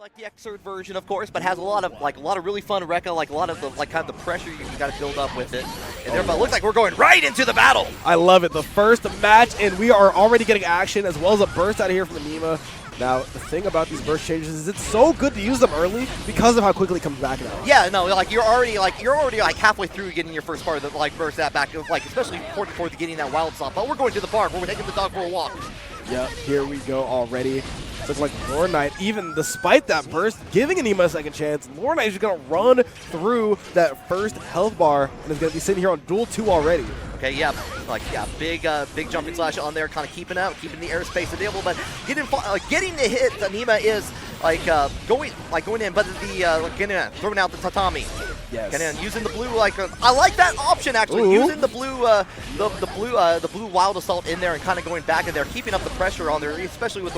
like the Xrd version, of course, but has a lot of really fun Rekka, like a lot of the kind of the pressure you got to build up with it. And therefore, it looks like we're going right into the battle. I love it. The first match, and we are already getting action as well as a burst out of here from Aneema. Now, the thing about these burst changes is it's so good to use them early because of how quickly it comes back now. Yeah, no, like you're already halfway through getting your first part of the burst that back, especially before getting that wild stop. But we're going to the park. We're taking the dog for a walk. Yep, here we go already. Looks like Lord Knight, even despite that burst, giving Aneema a second chance. Lord Knight is just going to run through that first health bar and is going to be sitting here on duel 2 already. Okay, yeah, big jumping slash on there, kind of keeping the airspace available, but getting the hit, Aneema is going in, but throwing out the tatami. Yes. And using the blue, I like that option actually. Ooh. Using the blue, the blue wild assault in there and kind of going back in there, keeping up the pressure on there, especially with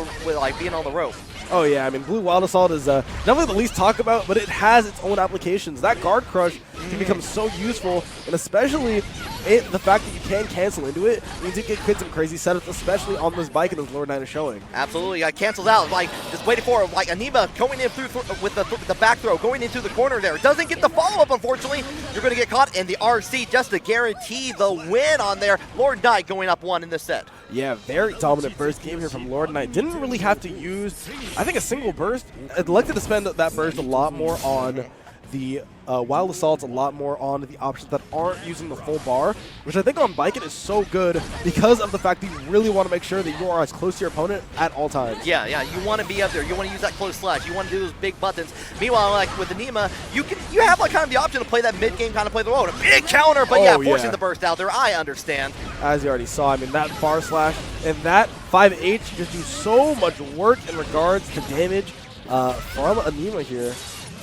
being on the rope. Oh yeah, I mean, blue wild assault is definitely the least talked about, but it has its own applications. That guard crush can become so useful, and especially the fact that you can cancel into it means you can get some crazy setups, especially on this bike and as Lord Knight is showing. Absolutely, cancels out. Just waiting for Aneema going in through with the back throw, going into the corner there. Doesn't get the follow up, unfortunately. You're going to get caught in the RC just to guarantee the win on there. Lord Knight going up 1 in this set. Yeah, very dominant burst game here from Lord Knight. Didn't really have to use, I think, a single burst. I'd elected to spend that burst a lot more on the wild assaults, a lot more on the options that aren't using the full bar, which I think on Biken is so good because of the fact that you really want to make sure that you are as close to your opponent at all times. Yeah, you want to be up there. You want to use that close slash. You want to do those big buttons. Meanwhile, with Aneema, you have kind of the option to play that mid game, kind of play the road. A big counter, but forcing the burst out there. I understand. As you already saw, I mean, that bar slash and that 5H just do so much work in regards to damage from Aneema here,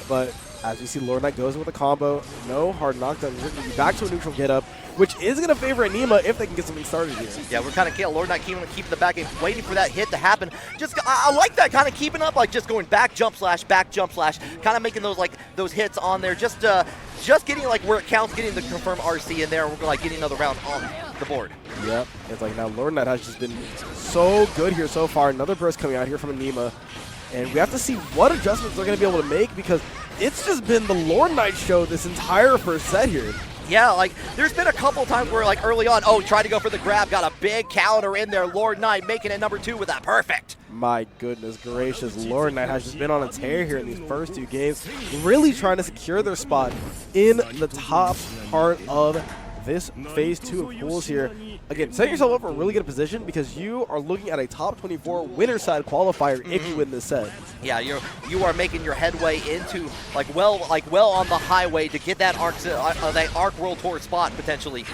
but as we see, Lord Knight goes in with a combo, no hard knockdown. We're going to be back to a neutral get up, which is going to favor Aneema if they can get something started here. Yeah, we're kind of Lord Knight keeping the back end, waiting for that hit to happen. I like that kind of keeping up, just going back jump slash, kind of making those hits on there. Just getting where it counts, getting the confirmed RC in there. We're getting another round on the board. Yep, it's now Lord Knight has just been so good here so far. Another burst coming out here from Aneema. And we have to see what adjustments they're going to be able to make because it's just been the Lord Knight show this entire first set here. Yeah, there's been a couple times where early on, tried to go for the grab, got a big counter in there. Lord Knight making it number 2 with that perfect. My goodness gracious, Lord Knight has just been on a tear here in these first 2 games, really trying to secure their spot in the top part of this phase 2 of pools here. Again, setting yourself up for a really good position because you are looking at a top 24 winner side qualifier if you win this set. Yeah, you are making your headway into well on the highway to get that Arc World Tour spot potentially.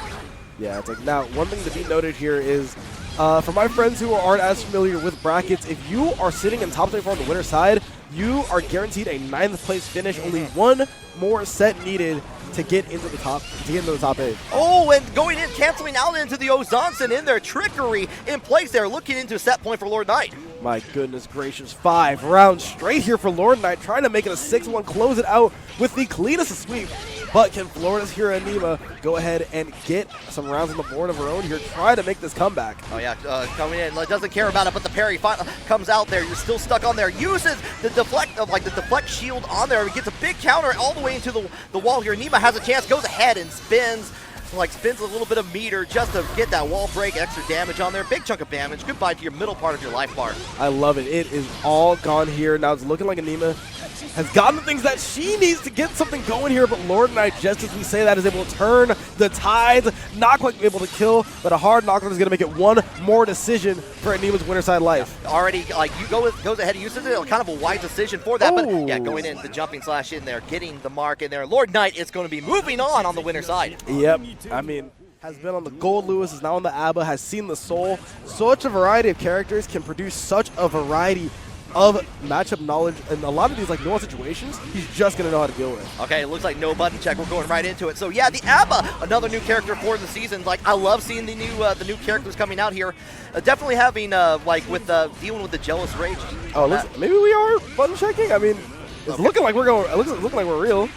Yeah, it's now one thing to be noted here is for my friends who aren't as familiar with brackets, if you are sitting in top 24 on the winner side, you are guaranteed a 9th place finish. Only one more set needed to get into the top 8. Oh, and going in, canceling out into the Ozanson in their trickery in place there, looking into a set point for Lord Knight. My goodness gracious, 5 rounds straight here for Lord Knight, trying to make it a 6-1, close it out with the cleanest of sweep. But can Florida's hero Aneema go ahead and get some rounds on the board of her own here, try to make this comeback? Oh yeah, coming in, doesn't care about it, but the parry comes out there. You're still stuck on there. Uses the deflect shield on there. He gets a big counter all the way into the wall here. Aneema has a chance, goes ahead and spins a little bit of meter just to get that wall break, extra damage on there. Big chunk of damage. Goodbye to your middle part of your life bar. I love it. It is all gone here. Now it's looking like Aneema has gotten the things that she needs to get something going here, but Lord Knight, just as we say that, is able to turn the tides. Not quite able to kill, but a hard knockdown is going to make it one more decision for Aneema's winner side life. Yeah. Already, you goes ahead and uses it. Kind of a wise decision for that, but yeah, going in, the jumping slash in there, getting the mark in there. Lord Knight is going to be moving on the winner side. Yep, I mean, has been on the Gold Lewis, is now on the ABBA, has seen the Soul. Such a variety of characters can produce such a variety of matchup knowledge, and a lot of these nuanced situations, he's just going to know how to deal with. Okay, it looks like no button check. We're going right into it. So yeah, the ABBA, another new character for the season. I love seeing the new characters coming out here. Definitely having with dealing with the jealous rage. Oh, maybe we are button checking. I mean, it's looking like we're going. It looking like we're real.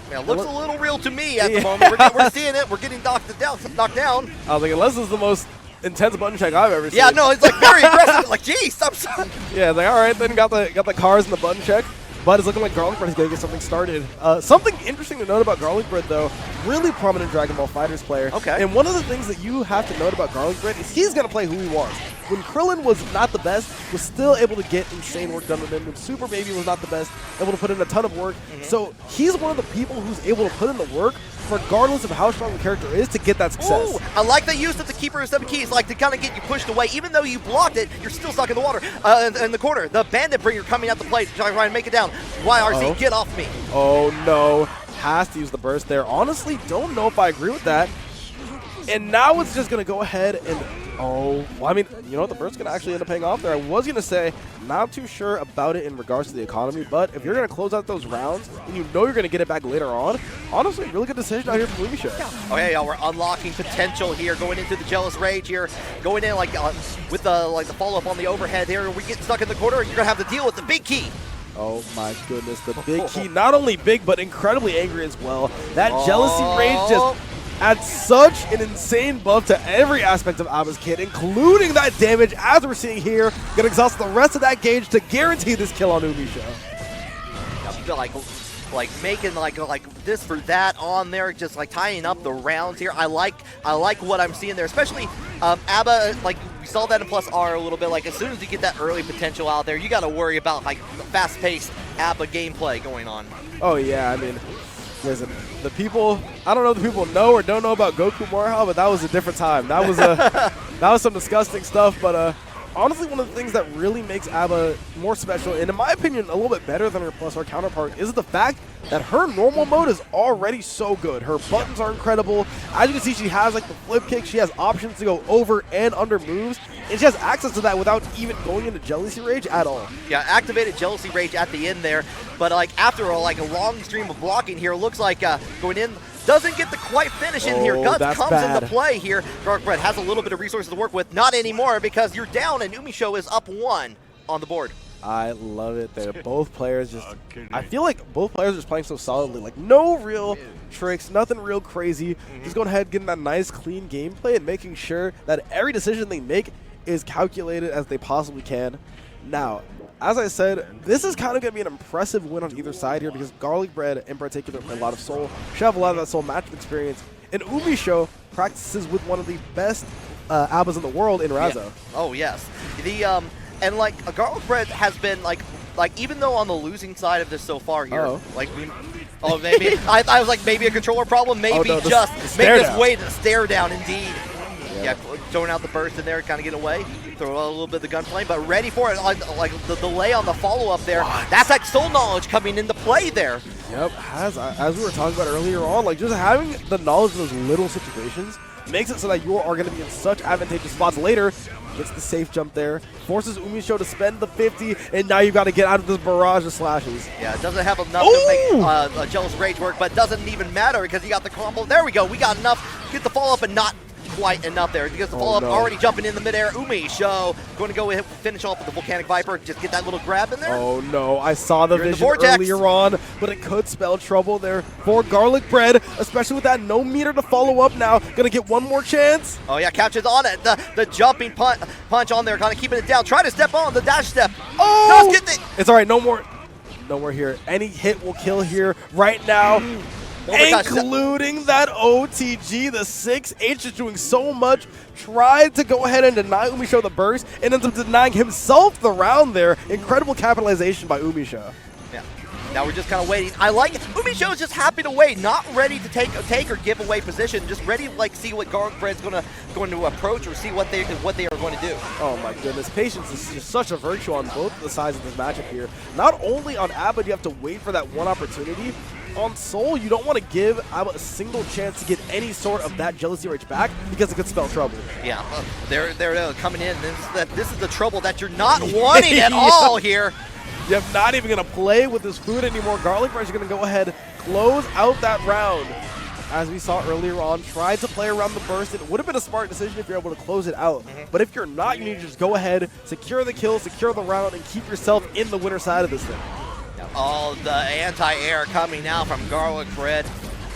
Yeah, it looks a little real to me at the moment. We're seeing it. We're getting knocked down. I was like, unless it's the most intense button check I've ever seen. Yeah, no, it's very aggressive. Geez, I'm sorry. Yeah, all right, then got the cars and the button check. but it's looking like Garlic Bread is going to get something started. Something interesting to note about Garlic Bread, though, really prominent Dragon Ball FighterZ player. Okay. And one of the things that you have to note about Garlic Bread is he's going to play who he wants. When Krillin was not the best, was still able to get insane work done with him. When Super Baby was not the best, able to put in a ton of work. So he's one of the people who's able to put in the work, regardless of how strong the character is, to get that success. Ooh, I like the use of the Keeper of 7 Keys, like to kind of get you pushed away. Even though you blocked it, you're still stuck in the water, in the corner. The Bandit Bringer coming out the plate, trying to make it down. YRC, get off me. Oh, no. Has to use the burst there. Honestly, don't know if I agree with that. And now it's just going to go ahead and... Oh, well, I mean, you know, the burst's going to actually end up paying off there. I was going to say, not too sure about it in regards to the economy, but if you're going to close out those rounds and you know you're going to get it back later on, honestly, really good decision out here from UMISHO. Oh yeah, we're unlocking potential here, going into the Jealous Rage here, going in like with the follow-up on the overhead here. We get stuck in the corner, you're going to have to deal with the big key. Oh my goodness, the big key, not only big, but incredibly angry as well. That Jealousy Rage just adds such an insane buff to every aspect of Abba's kit, including that damage, as we're seeing here. Gonna exhaust the rest of that gauge to guarantee this kill on UMISHO. I feel like making like this for that on there, just like tying up the rounds here. I like what I'm seeing there, especially Abba. Like we saw that in Plus R a little bit. Like as soon as you get that early potential out there, you got to worry about like the fast-paced Abba gameplay going on. Oh yeah, I mean, listen, the people, I don't know if the people know or don't know about Goku Morihal, but that was a different time. That was that was some disgusting stuff, but honestly, one of the things that really makes Abba more special, and in my opinion, a little bit better than her Plus R counterpart, is the fact that her normal mode is already so good. Her buttons are incredible. As you can see, she has like the flip kick. She has options to go over and under moves, and she has access to that without even going into Jealousy Rage at all. Yeah, activated Jealousy Rage at the end there, but like after all, like a long stream of blocking here, looks like going in. Doesn't get the quite finish in here. Guts comes into play here. Garlic Bread has a little bit of resources to work with. Not anymore because you're down and UMISHO is up 1 on the board. I love it there. Both players just, I feel like both players are just playing so solidly. Like no real tricks, nothing real crazy. Just going ahead, getting that nice clean gameplay and making sure that every decision they make is calculated as they possibly can. Now, as I said, this is kind of going to be an impressive win on either side here because Garlic Bread, in particular, play a lot of Soul. She have a lot of that Soul matchup experience. And UMISHO practices with one of the best Abbas in the world in Razzo. Yeah. Oh, yes. And like, Garlic Bread has been like even though on the losing side of this so far here, like maybe I was like maybe a controller problem, maybe just make this way to stare down indeed. Yeah, throwing out the burst in there, kind of get away. Throw out a little bit of the gunplay, but ready for it. Like the delay on the follow-up there. That's like soul knowledge coming into play there. Yep, as we were talking about earlier on, like just having the knowledge of those little situations makes it so that you are going to be in such advantageous spots later. Gets the safe jump there, forces UMISHO to spend the 50, and now you've got to get out of this barrage of slashes. Yeah, it doesn't have enough to make a Jealous Rage work, but it doesn't even matter because you got the combo. There we go, we got enough. Get the follow-up and not quite enough there because the follow-up already jumping in the midair. UMISHO going to go ahead, finish off with the Volcanic Viper, just get that little grab in there. Oh no, I saw the vision earlier on, but it could spell trouble there for Garlic Bread, especially with that no meter to follow up now. Gonna get one more chance. Oh yeah, catches on it. The jumping punch on there, kind of keeping it down. Try to step on the dash step. Oh! Does get it. It's all right, no more here. Any hit will kill here right now. Including that OTG, the 6H is doing so much. Tried to go ahead and deny UMISHO the burst and ends up denying himself the round there. Incredible capitalization by UMISHO. Yeah. Now we're just kind of waiting. I like it. UMISHO is just happy to wait, not ready to take or give away position, just ready to like see what Garlic Bread's going to approach or see what they are going to do. Oh my goodness, patience is just such a virtue on both the sides of this matchup here. Not only on Abba do you have to wait for that one opportunity. On Soul, you don't want to give Abba a single chance to get any sort of that Jealousy Rage back because it could spell trouble. Yeah, they're coming in. This is the trouble that you're not wanting at all here. You're not even going to play with this food anymore. Garlic Bread is going to go ahead, close out that round. As we saw earlier on, tried to play around the burst. It would have been a smart decision if you're able to close it out. But if you're not, you need to just go ahead, secure the kill, secure the round, and keep yourself in the winner side of this thing. All the anti-air coming now from Garlic Bread.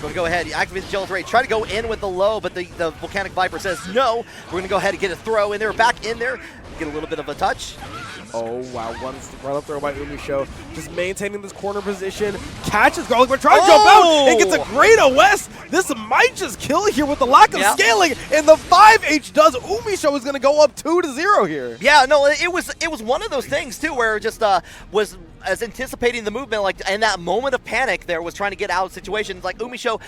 Going to go ahead, activate the Jealous Rage, try to go in with the low, but the Volcanic Viper says no. We're going to go ahead and get a throw in there, back in there, get a little bit of a touch. Oh, wow. One run-up throw by UMISHO. Just maintaining this corner position. Catches Garlic Bread, trying to jump out and gets a great OS. This might just kill here with the lack of scaling. And the 5H does. UMISHO is going to go up 2-0 here. Yeah, no, it was one of those things, too, where it just was as anticipating the movement, like, and that moment of panic there was trying to get out of situations. Like, UMISHO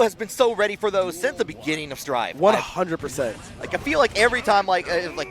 has been so ready for those since the beginning of Strive. 100%. Like, I feel like every time, like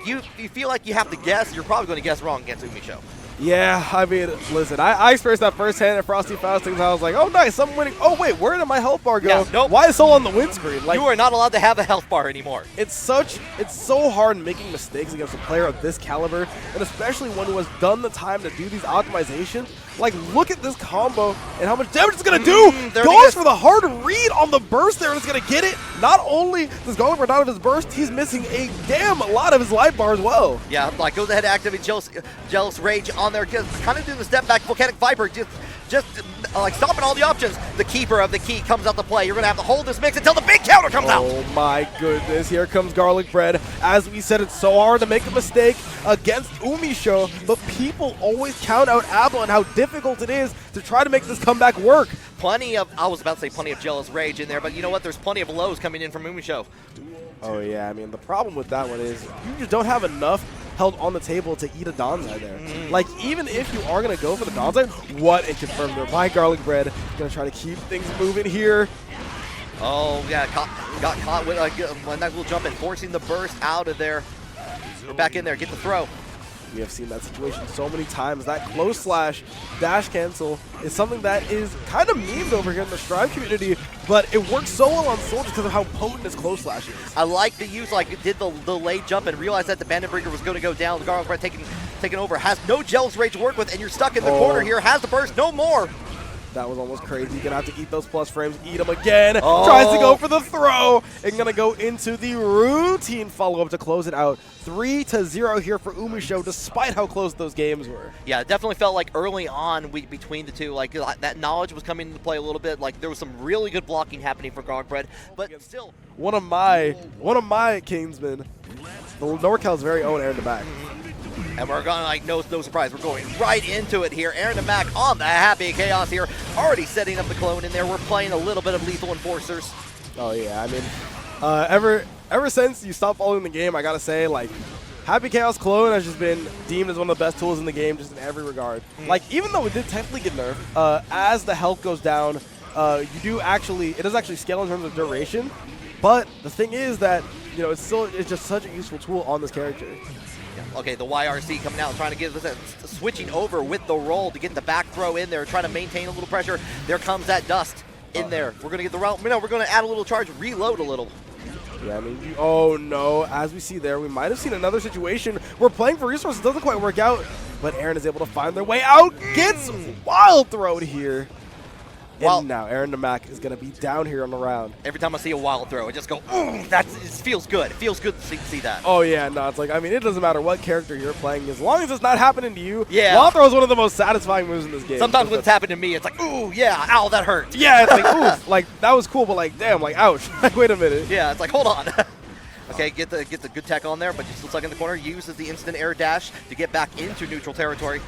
you feel like you have to guess, you're probably going to guess wrong against UMISHO. Yeah, I mean, listen, I experienced that firsthand at Frosty Faustings. I was like, oh, nice, I'm winning. Oh, wait, where did my health bar go? Yeah, nope. Why is it so on the windscreen? Like, you are not allowed to have a health bar anymore. It's so hard making mistakes against a player of this caliber, and especially one who has done the time to do these optimizations. Like, look at this combo and how much damage it's going to do. Goes for the hard read on the burst there, and it's going to get it. Not only does Garlic run out of his burst, he's missing a damn lot of his life bar as well. Yeah, like, goes ahead and activate Jealous Rage on there, kind of doing the step back Volcanic Viper, just like stopping all the options. The keeper of the key comes out to play. You're going to have to hold this mix until the big counter comes out. Oh my goodness, here comes Garlic Bread. As we said, it's so hard to make a mistake against UMISHO, but people always count out Aboii and how difficult it is to try to make this comeback work. I was about to say plenty of Jealous Rage in there, but you know what? There's plenty of lows coming in from UMISHO. Oh yeah, I mean, the problem with that one is you just don't have enough held on the table to eat a Donzai there. Like, even if you are going to go for the Donzai, what it confirmed there by Garlic Bread. Going to try to keep things moving here. Oh, yeah, got caught with a nice little jump and forcing the burst out of there. We're back in there, get the throw. We have seen that situation so many times. That close slash dash cancel is something that is kind of memed over here in the Strive community, but it works so well on Soldier because of how potent his close slash is. I like the use, like, did the late jump and realized that the Bandit Breaker was going to go down. The Garlic Bread taking over, has no Jealous Rage to work with, and you're stuck in the corner here, has the burst, no more. That was almost crazy. You're going to have to eat those plus frames. Eat them again. Tries to go for the throw. And going to go into the routine follow-up to close it out. 3-0 here for UMISHO, despite how close those games were. Yeah, it definitely felt like early on between the two, like that knowledge was coming into play a little bit. Like, there was some really good blocking happening for Garlic Bread, but still. One of my Kingsmen, the NorCal's very own Aarondamac. And we're going, like, no surprise, we're going right into it here. Aarondamac on the Happy Chaos here, already setting up the clone in there. We're playing a little bit of Lethal Enforcers. Oh, yeah, I mean, ever since you stopped following the game, I gotta say, like, Happy Chaos Clone has just been deemed as one of the best tools in the game, just in every regard. Like, even though it did technically get nerfed, as the health goes down, it does actually scale in terms of duration. But the thing is that, you know, it's just such a useful tool on this character. Okay, the YRC coming out, trying to get this, switching over with the roll to get the back throw in there, trying to maintain a little pressure. There comes that dust in there. We're going to get the route. No, we're going to add a little charge, reload a little. Yeah, I mean, oh no, as we see there, we might have seen another situation where playing for resources doesn't quite work out, but Aaron is able to find their way out, gets wild throwed here. And now Aarondamac is going to be down here on the round. Every time I see a wild throw, I just go, ooh, it feels good. It feels good to see that. Oh, yeah, no, it's like, I mean, it doesn't matter what character you're playing. As long as it's not happening to you, yeah. Wild throw is one of the most satisfying moves in this game. Sometimes when it's happened to me, it's like, ooh, yeah, ow, that hurt. Yeah, it's like, ooh, like, that was cool, but like, damn, like, ouch. Like, wait a minute. Yeah, it's like, hold on. Okay, get the good tech on there, but just looks like in the corner, uses the instant air dash to get back into neutral territory.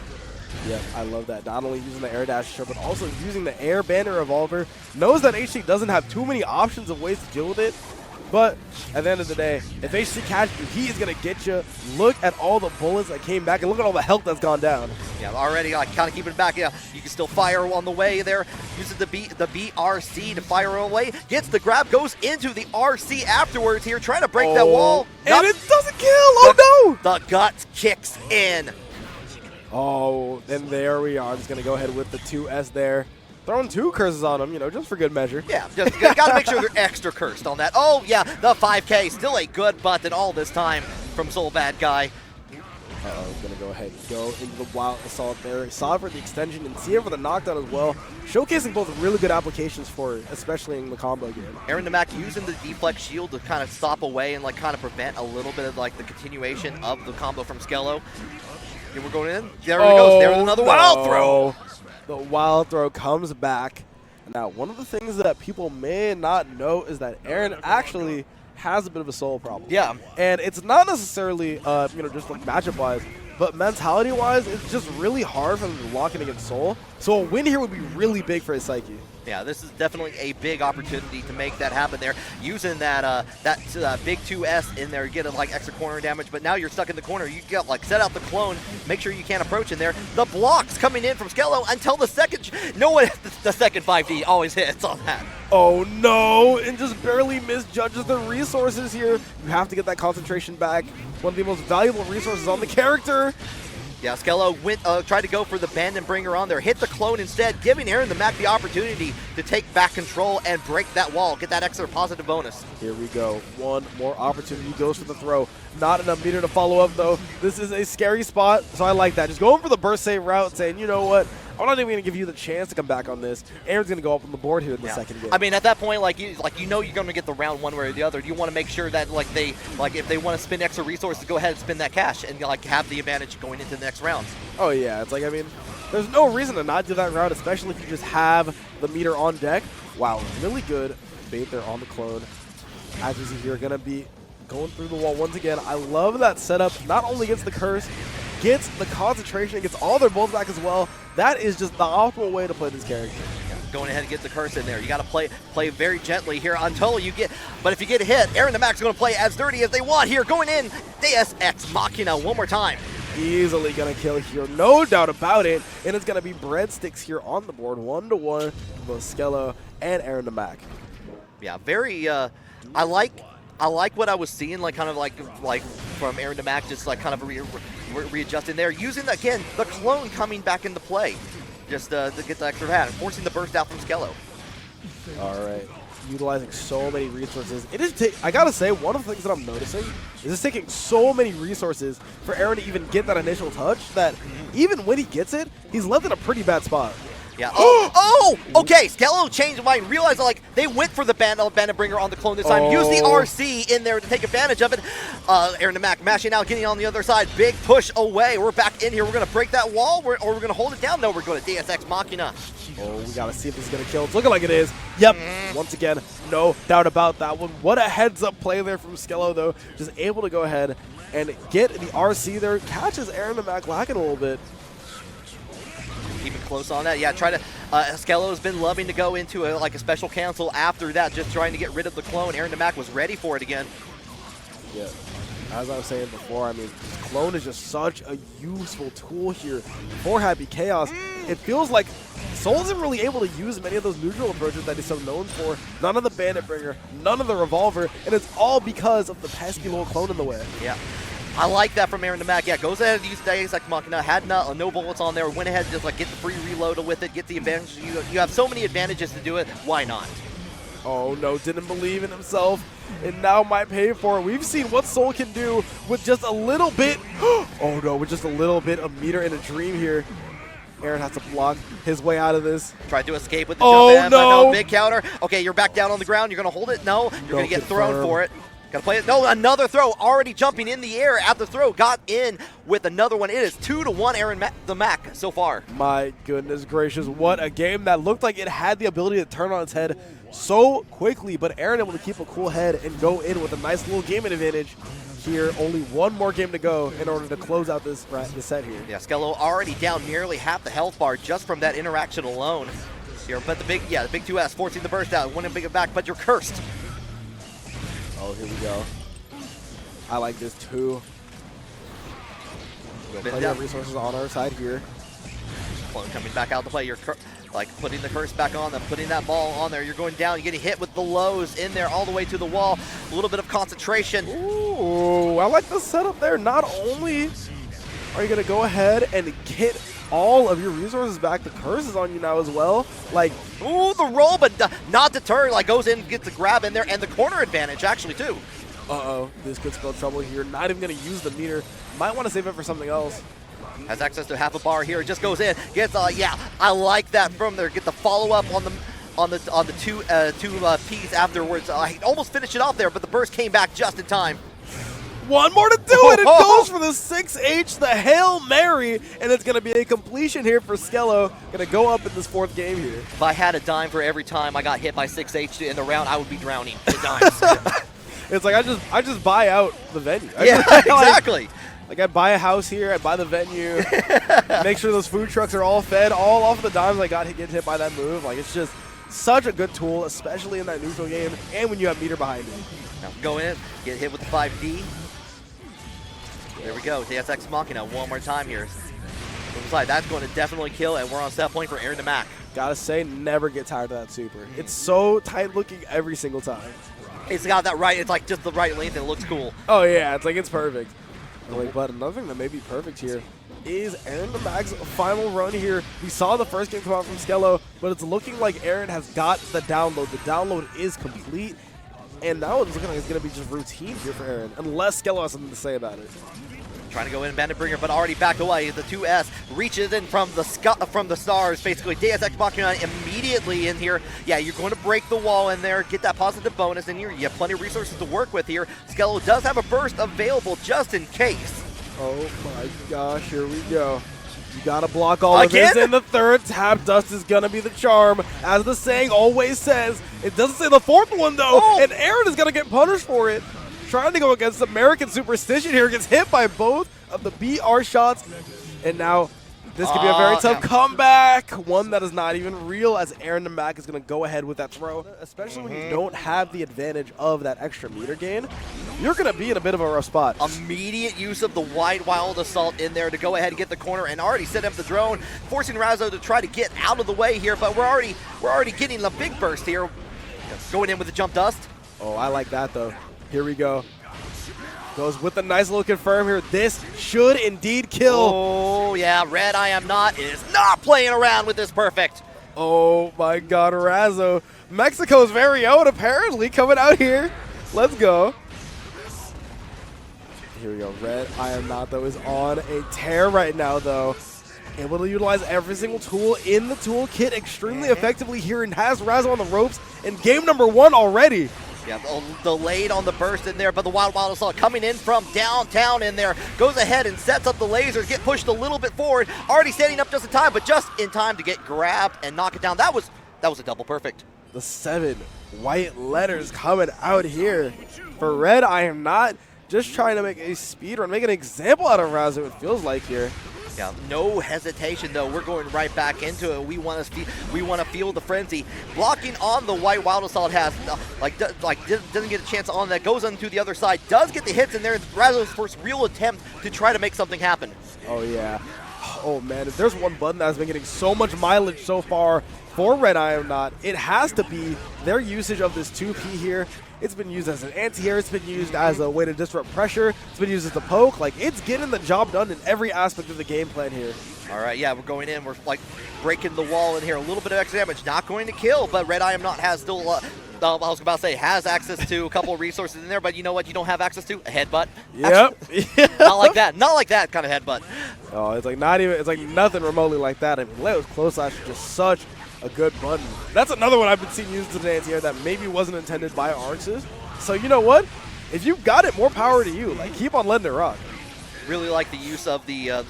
Yep, I love that. Not only using the air dash, but also using the air banner revolver. Knows that HC doesn't have too many options of ways to deal with it. But at the end of the day, if HC catches you, he is going to get you. Look at all the bullets that came back, and look at all the health that's gone down. Yeah, already like kind of keeping it back. Yeah, you can still fire on the way there. Uses the BRC to fire away. Gets the grab, goes into the RC afterwards here, trying to break that wall. And it doesn't kill. Oh, no. The guts kicks in. Oh, and there we are. I'm just going to go ahead with the 2S there. Throwing 2 curses on them, you know, just for good measure. Yeah, just got to make sure they're extra cursed on that. Oh, yeah, the 5K. Still a good button all this time from Soul Bad Guy. Uh-oh, going to go ahead and go into the Wild Assault there. Saw it for the extension and see it for the knockdown as well. Showcasing both really good applications for it, especially in the combo game. Aarondamac using the deflect shield to kind of stop away and like kind of prevent a little bit of like the continuation of the combo from Skello. Here we're going in. There it goes. There's another wild throw. The wild throw comes back. Now, one of the things that people may not know is that Aaron actually has a bit of a soul problem. Yeah. And it's not necessarily, you know, just like matchup-wise, but mentality-wise, it's just really hard for him to lock in against Soul. So a win here would be really big for his psyche. Yeah, this is definitely a big opportunity to make that happen there. Using that big 2S in there, you get like extra corner damage, but now you're stuck in the corner. You got like set out the clone, make sure you can't approach in there. The blocks coming in from Skello until the second, the second 5D always hits on that. Oh no, and just barely misjudges the resources here. You have to get that concentration back. One of the most valuable resources on the character. Yeah, Skello tried to go for the bend and bringer on there, hit the clone instead, giving Aaron the Mac the opportunity to take back control and break that wall, get that extra positive bonus. Here we go. One more opportunity goes for the throw. Not enough meter to follow up, though. This is a scary spot, so I like that. Just going for the burst save route, saying, you know what? I'm not even going to give you the chance to come back on this. Aaron's going to go up on the board here in the second game. I mean, at that point, you know you're going to get the round one way or the other. You want to make sure that if they want to spend extra resources, go ahead and spend that cash and have the advantage going into the next round. Oh yeah, it's like, I mean, there's no reason to not do that route, especially if you just have the meter on deck. Wow, really good bait there on the clone. As we see here, going to be going through the wall once again. I love that setup. Not only gets the curse, gets the concentration, gets all their bolts back as well. That is just the optimal way to play this character. Going ahead and get the curse in there. You got to play very gently here until you get, but if you get hit, Aaron the Mac's going to play as dirty as they want here. Going in, Deus Ex Machina one more time. Easily going to kill here, no doubt about it. And it's going to be Breadsticks here on the board, 1-1, both Skello and Aaron the Mac. Yeah, very, I like what I was seeing, like from Aaron the Mac, just like kind of readjusting there, using again the clone coming back into play, just to get the extra hat, forcing the burst out from Skello. All right, utilizing so many resources. It is. I gotta say, one of the things that I'm noticing is it's taking so many resources for Aaron to even get that initial touch that even when he gets it, he's left in a pretty bad spot. Yeah. Oh! Okay, Skello changed mind, realized like they went for the bandit bringer on the clone this time. Use the RC in there to take advantage of it. Aaron the Mac mashing out, getting on the other side. Big push away. We're back in here. We're gonna break that wall, or we're gonna hold it down. No, we're going to Deus Ex Machina. Oh, we gotta see if this is gonna kill. It's looking like it is. Yep. Once again, no doubt about that one. What a heads-up play there from Skello, though. Just able to go ahead and get the RC there. Catches Aaron the Mac lacking a little bit. Keeping close on that. Yeah, Skello's been loving to go into a special cancel after that, just trying to get rid of the clone. Aaron the Mac was ready for it again. Yeah. As I was saying before, I mean, clone is just such a useful tool here for Happy Chaos. It feels like Soul isn't really able to use many of those neutral approaches that he's so known for. None of the Bandit Bringer, none of the Revolver, and it's all because of the pesky little clone in the way. Yeah. I like that from Aaron the Mac. Yeah, goes ahead and use Deus Ex Machina. Had no bullets on there. Went ahead and just get the free reload with it. Get the advantage. You have so many advantages to do it. Why not? Oh no, didn't believe in himself, and now might pay for it. We've seen what Soul can do with just a little bit. Oh no, with just a little bit of meter in a dream here. Aaron has to block his way out of this. Tried to escape with the jump in, but no, big counter. Okay, you're back down on the ground. You're going to hold it? No, you're going to get thrown for it. Got to play it. No, another throw. Already jumping in the air at the throw. Got in with another one. It is 2-1 Aaron the Mac so far. My goodness gracious. What a game that looked like it had the ability to turn on its head so quickly, but Aaron able to keep a cool head and go in with a nice little gaming advantage. Here, only one more game to go in order to close out this set here. Yeah, Skello already down nearly half the health bar just from that interaction alone. Here, but the big 2S forcing the burst out. One big it back, but you're cursed. Oh, here we go. I like this too. Plenty of resources on our side here. Clone coming back out to play. You're putting the curse back on them, putting that ball on there. You're going down. You're getting hit with the lows in there all the way to the wall. A little bit of concentration. Ooh, I like the setup there. Not only are you going to go ahead and get all of your resources back, the curse is on you now as well. Ooh, the roll, but not deterred. Goes in, gets the grab in there, and the corner advantage actually too. Uh-oh, this could spell trouble here. Not even going to use the meter. Might want to save it for something else. Has access to half a bar here. It just goes in. Gets yeah, I like that from there. Get the follow up on the two P's afterwards. I almost finished it off there, but the burst came back just in time. One more to do it. It goes for the 6H, the Hail Mary, and it's going to be a completion here for Skello. Going to go up in this 4th game here. If I had a dime for every time I got hit by 6H in the round, I would be drowning in dimes. It's like I just buy out the venue. Yeah, exactly. Like I buy a house here, I buy the venue, make sure those food trucks are all fed, all off the dimes I got getting hit by that move. Like it's just such a good tool, especially in that neutral game, and when you have meter behind it. Now go in, get hit with the 5D. There we go, Deus Ex Machina one more time here. Looks like that's going to definitely kill, and we're on set point for Aarondamac. Gotta say, never get tired of that super. It's so tight looking every single time. It's got that right, it's like just the right length and it looks cool. Oh yeah, it's like it's perfect. But another thing that may be perfect here is Aarondamac's final run here. We saw the first game come out from Skello, but it's looking like Aaron has got the download. The download is complete, and now it's looking like it's going to be just routine here for Aaron, unless Skello has something to say about it. Trying to go in Bandit Bringer, but already backed away. The 2S reaches in from the stars, basically. Deus Ex Machina immediately in here. Yeah, you're going to break the wall in there, get that positive bonus in here. You have plenty of resources to work with here. Skello does have a burst available just in case. Oh my gosh, here we go. You gotta block all of this in the 3rd. Tap Dust is gonna be the charm. As the saying always says, it doesn't say the 4th one though, and Aaron is gonna get punished for it. Trying to go against American Superstition here, gets hit by both of the BR shots, and now this could be a very tough comeback. One that is not even real, as Aarondamac is going to go ahead with that throw. Especially when you don't have the advantage of that extra meter gain, you're going to be in a bit of a rough spot. Immediate use of the Wide Wild Assault in there to go ahead and get the corner, and already set up the drone, forcing Razzo to try to get out of the way here, but we're already getting the big burst here. Going in with the jump dust. Oh, I like that though. Here we go. Goes with a nice little confirm here. This should indeed kill. Oh, yeah. RedIAmNot is not playing around with this perfect. Oh, my God. Razzo. Mexico's very own, apparently, coming out here. Let's go. Here we go. RedIAmNot, though, is on a tear right now, though. Able to utilize every single tool in the toolkit extremely effectively here, and has Razzo on the ropes in game number 1 already. Yeah, delayed on the burst in there, but the Wild Assault coming in from downtown in there. Goes ahead and sets up the lasers, get pushed a little bit forward. Already standing up just in time, but just in time to get grabbed and knock it down. That was a double perfect. The 7 white letters coming out here for RedIAmNot. Just trying to make a speed run, make an example out of Razzo, it feels like here. Yeah, no hesitation though. We're going right back into it. We want to feel the frenzy. Blocking on the White Wild Assault has doesn't get a chance on that. Goes onto the other side. Does get the hits in there. Razzo's first real attempt to try to make something happen. Oh yeah. Oh man, if there's one button that's been getting so much mileage so far for RedIAmNot, it has to be their usage of this 2P here. It's been used as an anti-air, it's been used as a way to disrupt pressure, it's been used as a poke. Like, it's getting the job done in every aspect of the game plan here. All right, yeah, we're going in, we're like breaking the wall in here. A little bit of extra damage, not going to kill, but RedIAmNot has still, I was about to say, has access to a couple of resources in there, but you know what you don't have access to? A headbutt. Yep. Not like that, not like that kind of headbutt. Oh, it's like not even, it's like nothing remotely like that. I mean, Leo's close slash is just such a good button. That's another one I've been seeing used today here that maybe wasn't intended by Arxes. So you know what? If you've got it, more power to you. Like, keep on letting it rock. Really like the use of the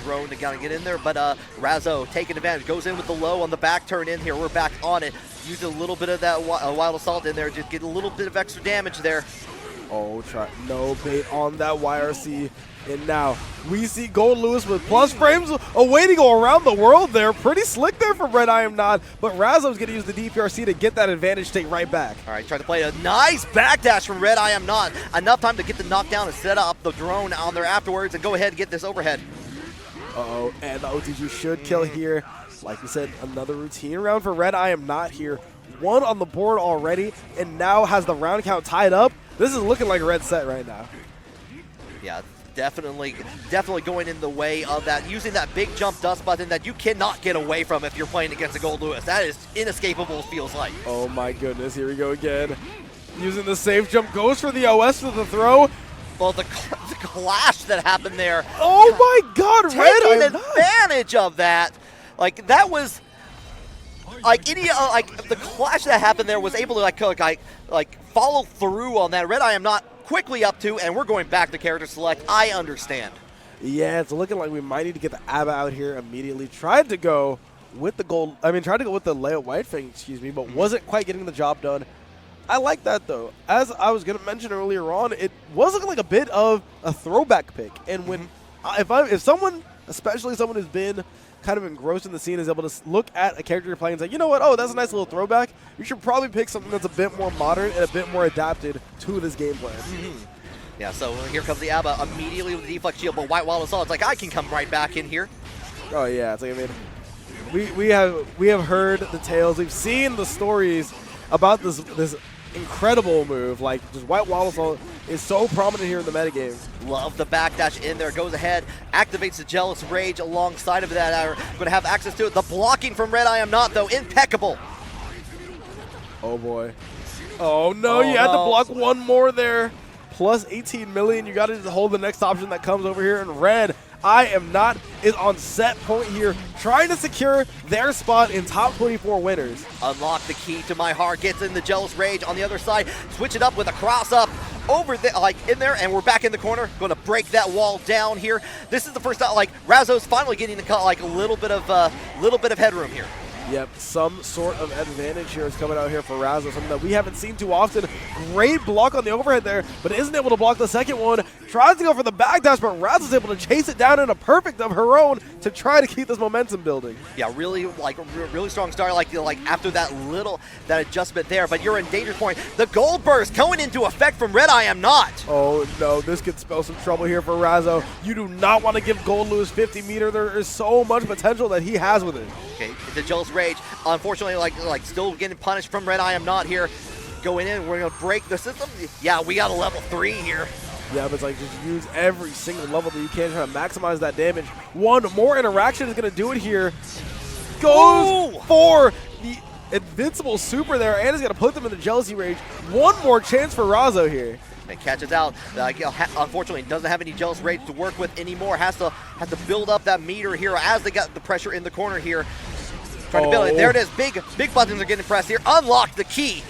drone to kind of get in there, but Razzo taking advantage, goes in with the low on the back turn in here. We're back on it. Use a little bit of that Wild Assault in there, just get a little bit of extra damage there. Oh, no bait on that YRC. And now we see Gold Lewis with plus frames awaiting go around the world there. Pretty slick there from RedIAmNot, but Razzo's going to use the DPRC to get that advantage take right back. All right, try to play a nice backdash from RedIAmNot. Enough time to get the knockdown and set up the drone on there afterwards and go ahead and get this overhead. Uh-oh, and the OTG should kill here. Like we said, another routine round for RedIAmNot here. 1 on the board already, and now has the round count tied up. This is looking like a red set right now. Yeah, definitely going in the way of that, using that big jump dust button that you cannot get away from if you're playing against a Gold Lewis. That is inescapable, it feels like. Oh my goodness, here we go again. Using the safe jump, goes for the OS with the throw. Well, the clash that happened there. Oh my God, taking advantage of that. Like, that was like any like the clash that happened there was able to like follow through on that. RedIAmNot quickly up to, and we're going back to character select. I understand. Yeah, it's looking like we might need to get the ABBA out here immediately. Tried to go with the layout white thing, excuse me, but wasn't quite getting the job done. I like that though. As I was gonna mention earlier on, it was looking like a bit of a throwback pick. And when if someone, especially someone who's been kind of engrossed in the scene, is able to look at a character you're playing and say, you know what, oh, that's a nice little throwback, you should probably pick something that's a bit more modern and a bit more adapted to this game plan. Yeah, so here comes the ABBA immediately with the deflect shield, but White Wall Assault, it's like, I can come right back in here. Oh yeah, it's like, I mean, we have heard the tales, we've seen the stories about this incredible move. Like, just White Wall Assault is so prominent here in the metagame. Love the backdash in there, goes ahead, activates the Jealous Rage alongside of that. Going to have access to it. The blocking from RedIAmNot, though, impeccable. Oh boy. Oh no, you had to block one more there. Plus 18 million, you got to just hold the next option that comes over here in RedIAmNot is on set point here, trying to secure their spot in top 24 winners. Unlock the key to my heart, gets in the Jealous Rage on the other side, switch it up with a cross up over there, like in there, and we're back in the corner. Going to break that wall down here. This is the first time, like, Razzo's finally getting the like a little bit of headroom here. Yep, some sort of advantage here is coming out here for Razzo, something that we haven't seen too often. Great block on the overhead there, but isn't able to block the second one. Tries to go for the backdash, but Razzo's able to chase it down in a perfect of her own to try to keep this momentum building. Yeah, really strong start, like after that adjustment there, but you're in danger point. The gold burst going into effect from RedIAmNot. Oh no, this could spell some trouble here for Razzo. You do not want to give Gold lose 50 meter. There is so much potential that he has with it. Okay, the Jealous Rage, unfortunately, like still getting punished from RedIAmNot here. Going in, we're gonna break the system. Yeah, we got a level 3 here. Yeah, but it's like just use every single level that you can, try to maximize that damage. One more interaction is gonna do it here. Goes for the invincible super there, and is gonna put them in the Jealousy Rage. One more chance for Razzo here. And catches out. Unfortunately, doesn't have any Jealous Rage to work with anymore. Has to build up that meter here as they got the pressure in the corner here. Trying to build it. There it is. Big buttons are getting pressed here. Unlock the key.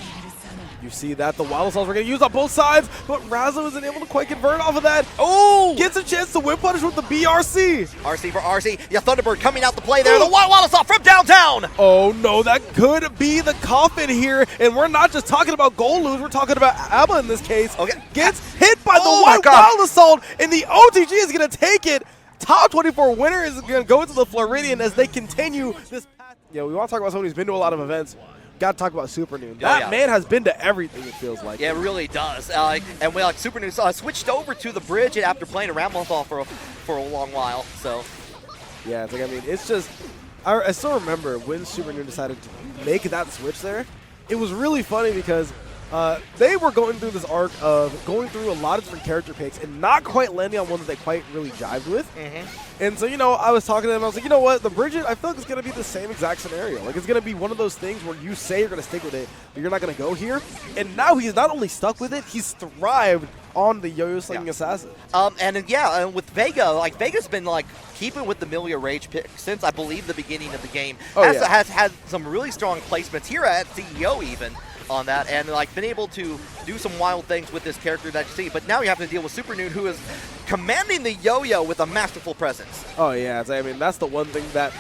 You see that the Wild Assaults were going to use on both sides, but Razzo isn't able to quite convert off of that. Oh! Gets a chance to whip punish with the BRC. RC for RC. Yeah, Thunderbird coming out to play there. The Wild Assault from downtown. Oh no, that could be the coffin here. And we're not just talking about goal lose, we're talking about ABBA in this case. Okay. Gets hit by the Wild Assault, and the OTG is going to take it. Top 24 winner is going to go into the Floridian as they continue this path. Yeah, we want to talk about someone who's been to a lot of events. Got to talk about Supernoon. That man has been to everything, it feels like. Yeah, it really does. And we Supernoon switched over to the bridge after playing around Monthal for a long while. So, yeah, it's like, I mean, it's just, I still remember when Supernoon decided to make that switch there. It was really funny because they were going through this arc of going through a lot of different character picks and not quite landing on one that they quite really jived with. And so, you know, I was talking to them, I was like, you know what, the Bridget, I feel like it's going to be the same exact scenario. Like, it's going to be one of those things where you say you're going to stick with it, but you're not going to go here. And now he's not only stuck with it, he's thrived on the yo-yo slinging assassin. And with Vega, like, Vega's been, like, keeping with the Milia Rage pick since, I believe, the beginning of the game. Has had some really strong placements here at CEO even on that, and like been able to do some wild things with this character that you see. But now you have to deal with Supernoon, who is commanding the yo-yo with a masterful presence. Oh yeah, I mean, that's the one thing that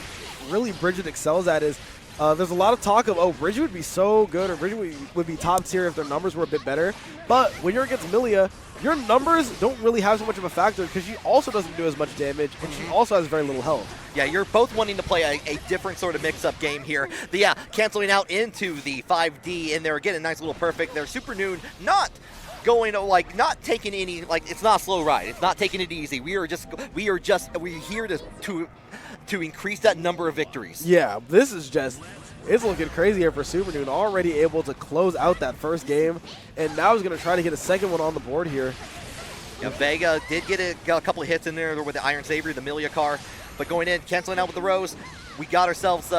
really Bridget excels at is there's a lot of talk of, oh, Bridget would be so good, or Bridget would be top tier if their numbers were a bit better. But when you're against Milia, your numbers don't really have so much of a factor because she also doesn't do as much damage, and she also has very little health. Yeah, you're both wanting to play a different sort of mix-up game here. Canceling out into the 5D in there again, a nice little perfect there. Supernoon not going to, like, not taking any, like, it's not a slow ride. It's not taking it easy. We're here to increase that number of victories. Yeah, this is just, it's looking crazy here for Supernoon, already able to close out that first game, and now he's going to try to get a second one on the board here. Yeah, Vega did get a couple of hits in there with the Iron Savior, the Milia car, but going in, canceling out with the Rose, we got ourselves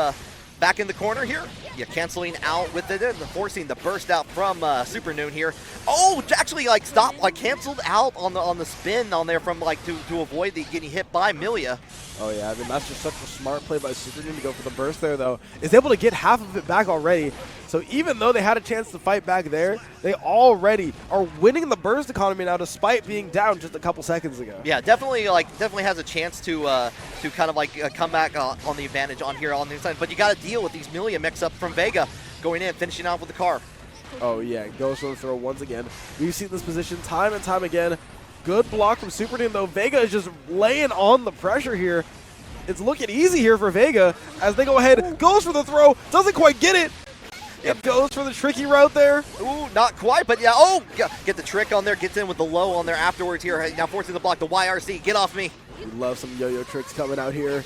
back in the corner here. Yeah, canceling out with it and forcing the burst out from Supernoon here. Oh, actually, like, stopped, like, canceled out on the spin on there from, like, to avoid the getting hit by Milia. Oh yeah, I mean, that's just such a smart play by Supernoon to go for the burst there, though. Is able to get half of it back already. So even though they had a chance to fight back there, they already are winning the burst economy now despite being down just a couple seconds ago. Yeah, definitely has a chance to kind of come back on the advantage on here on the side. But you got to deal with these million mix-up from Vega going in, finishing off with the car. Oh yeah, goes for the throw once again. We've seen this position time and time again. Good block from Supernoon though. Vega is just laying on the pressure here. It's looking easy here for Vega as they go ahead. Goes for the throw, doesn't quite get it. Yep. It goes for the tricky route there. Ooh, not quite, but yeah. Oh, get the trick on there. Gets in with the low on there afterwards here. Now forcing the block. The YRC, get off me. We love some yo-yo tricks coming out here.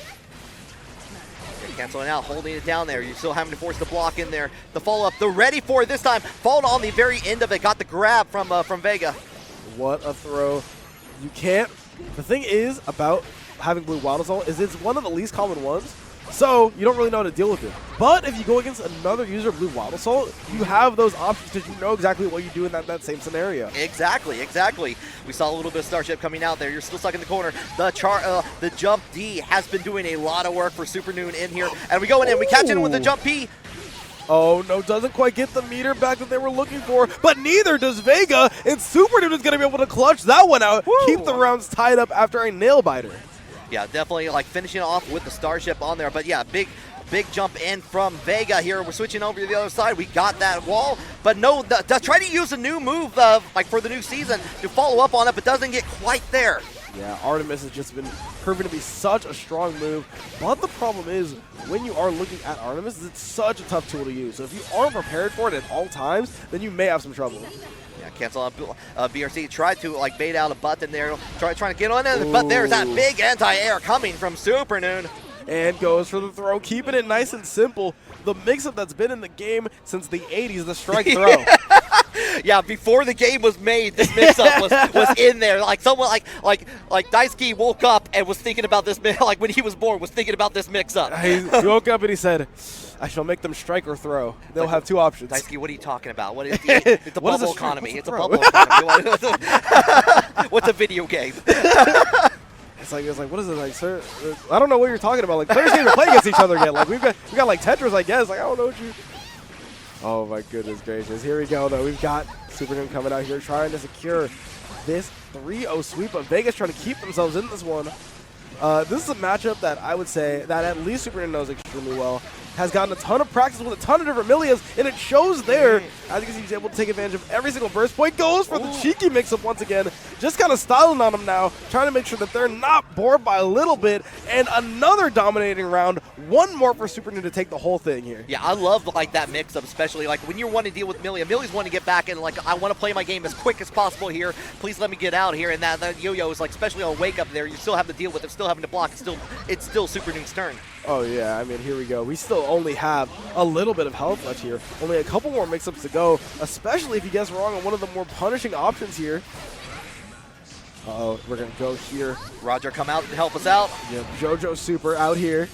Canceling out, holding it down there. You're still having to force the block in there. The follow-up, they're ready for it this time. Falling on the very end of it. Got the grab from Vega. What a throw. You can't. The thing is about having Blue Wild Assault is it's one of the least common ones. So you don't really know how to deal with it. But if you go against another user of Blue Wild Assault, you have those options because you know exactly what you do in that same scenario. Exactly. We saw a little bit of Starship coming out there. You're still stuck in the corner. The jump D has been doing a lot of work for Supernoon in here. And we go in and we catch it with the jump P. Oh no, doesn't quite get the meter back that they were looking for, but neither does Vega, and Supernoon is going to be able to clutch that one out, keep the rounds tied up after a nail biter. Yeah, definitely finishing off with the Starship on there. But yeah, big jump in from Vega here. We're switching over to the other side. We got that wall, but no, try to use a new move for the new season to follow up on it, but doesn't get quite there. Yeah, Artemis has just been proven to be such a strong move, but the problem is when you are looking at Artemis, it's such a tough tool to use. So if you aren't prepared for it at all times, then you may have some trouble. Cancel on BRC. Tried to bait out a button there. Trying to get on it, but there's that big anti-air coming from Supernoon. And goes for the throw, keeping it nice and simple. The mix-up that's been in the game since the 80s, the strike throw. Yeah, before the game was made, this mix-up was in there. Like someone like Daisuke woke up and was thinking about this, like when he was born, was thinking about this mix-up. He woke up and he said, I shall make them strike or throw. They'll have two options. Daisuke, what are you talking about? What is it's a what bubble is economy. It's a bubble economy. What's a video game? It's like, what is it, like, sir? I don't know what you're talking about. Like, players can't even play against each other again. Like, we got like Tetris, I guess. Like, I don't know what you. Oh my goodness gracious! Here we go though. We've got Supernoon coming out here trying to secure this 3-0 sweep, but Vegas trying to keep themselves in this one. This is a matchup that I would say that at least Supernoon knows extremely well. Has gotten a ton of practice with a ton of different millions, and it shows there. As you can see, he's able to take advantage of every single burst point. Goes for the cheeky mix-up once again. Just kind of styling on them now, trying to make sure that they're not bored by a little bit. And another dominating round. One more for Supernoon to take the whole thing here. Yeah, I love that mix-up, especially when you're wanting to deal with Millie. Millie's wanting to get back and I want to play my game as quick as possible here. Please let me get out here. And that yo-yo is especially on wake up there. You still have to deal with it, still having to block. It's still Supernoon's turn. Oh yeah, I mean, here we go. We still only have a little bit of health left here. Only a couple more mix-ups to go, especially if you guess wrong on one of the more punishing options here. Uh-oh, we're going to go here. Roger, come out and help us out. Yeah, JoJo Super out here.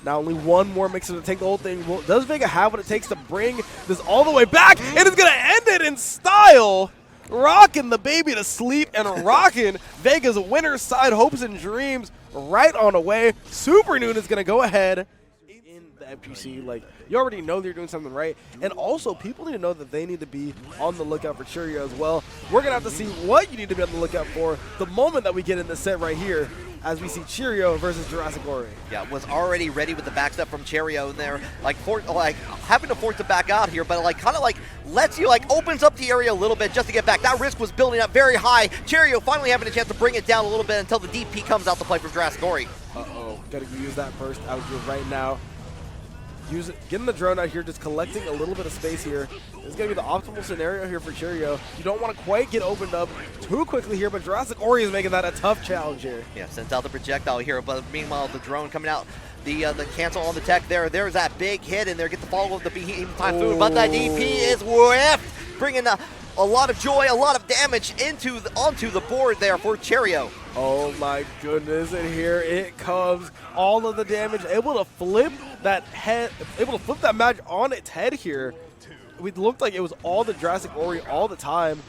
Now only one more mix-up to take the whole thing. Well, does Vega have what it takes to bring this all the way back? And it's going to end it in style. Rocking the baby to sleep and rocking Vega's winner's side hopes and dreams right on the way. Supernoon is going to go ahead in the FGC. Like, you already know they're doing something right. And also, people need to know that they need to be on the lookout for Cheryo as well. We're going to have to see what you need to be on the lookout for the moment that we get in this set right here, as we see Cheryo versus JurassicOri. Yeah, was already ready with the backstep from Cheryo in there, having to force it back out here, but lets you opens up the area a little bit just to get back. That risk was building up very high. Cheryo finally having a chance to bring it down a little bit until the DP comes out to play for JurassicOri. Uh-oh, gotta use that burst out here right now. Use it, getting the drone out here, just collecting a little bit of space here. This is going to be the optimal scenario here for Cheryo. You don't want to quite get opened up too quickly here, but JurassicOri is making that a tough challenge here. Yeah, sends out the projectile here, but meanwhile the drone coming out. The cancel on the tech there. There's that big hit in there. Get the follow of the Behemoth Typhoon, but that DP is whiffed, bringing a lot of joy, a lot of damage onto the board there for Cheryo. Oh my goodness, and here it comes. All of the damage, able to flip that match on its head here. It looked like it was all the JurassicOri all the time,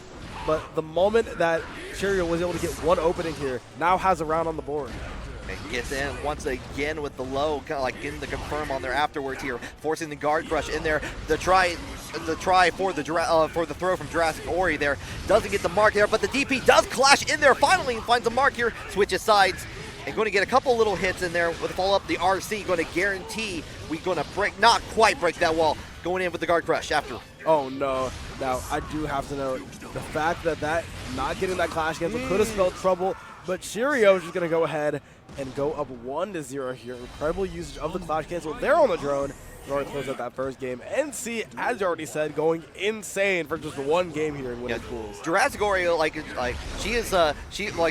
but the moment that Cheryo was able to get one opening here, now has a round on the board. And gets in once again with the low, kind of like getting the confirm on there afterwards here, forcing the guard crush in there. The try for the throw from JurassicOri there doesn't get the mark there, but the DP does clash in there finally and finds a mark here, switches sides. And going to get a couple little hits in there with a follow-up. The RC going to guarantee we're going to break, not quite break that wall. Going in with the guard crush after. Oh no. Now, I do have to note the fact that not getting that clash cancel could have spelled trouble, but Cheryo is just going to go ahead and go up 1-0 here. Incredible usage of the clash cancel there on the drone. Already closed out that first game. NC, as you already said, going insane for just one game here in winning pools. JurassicOri,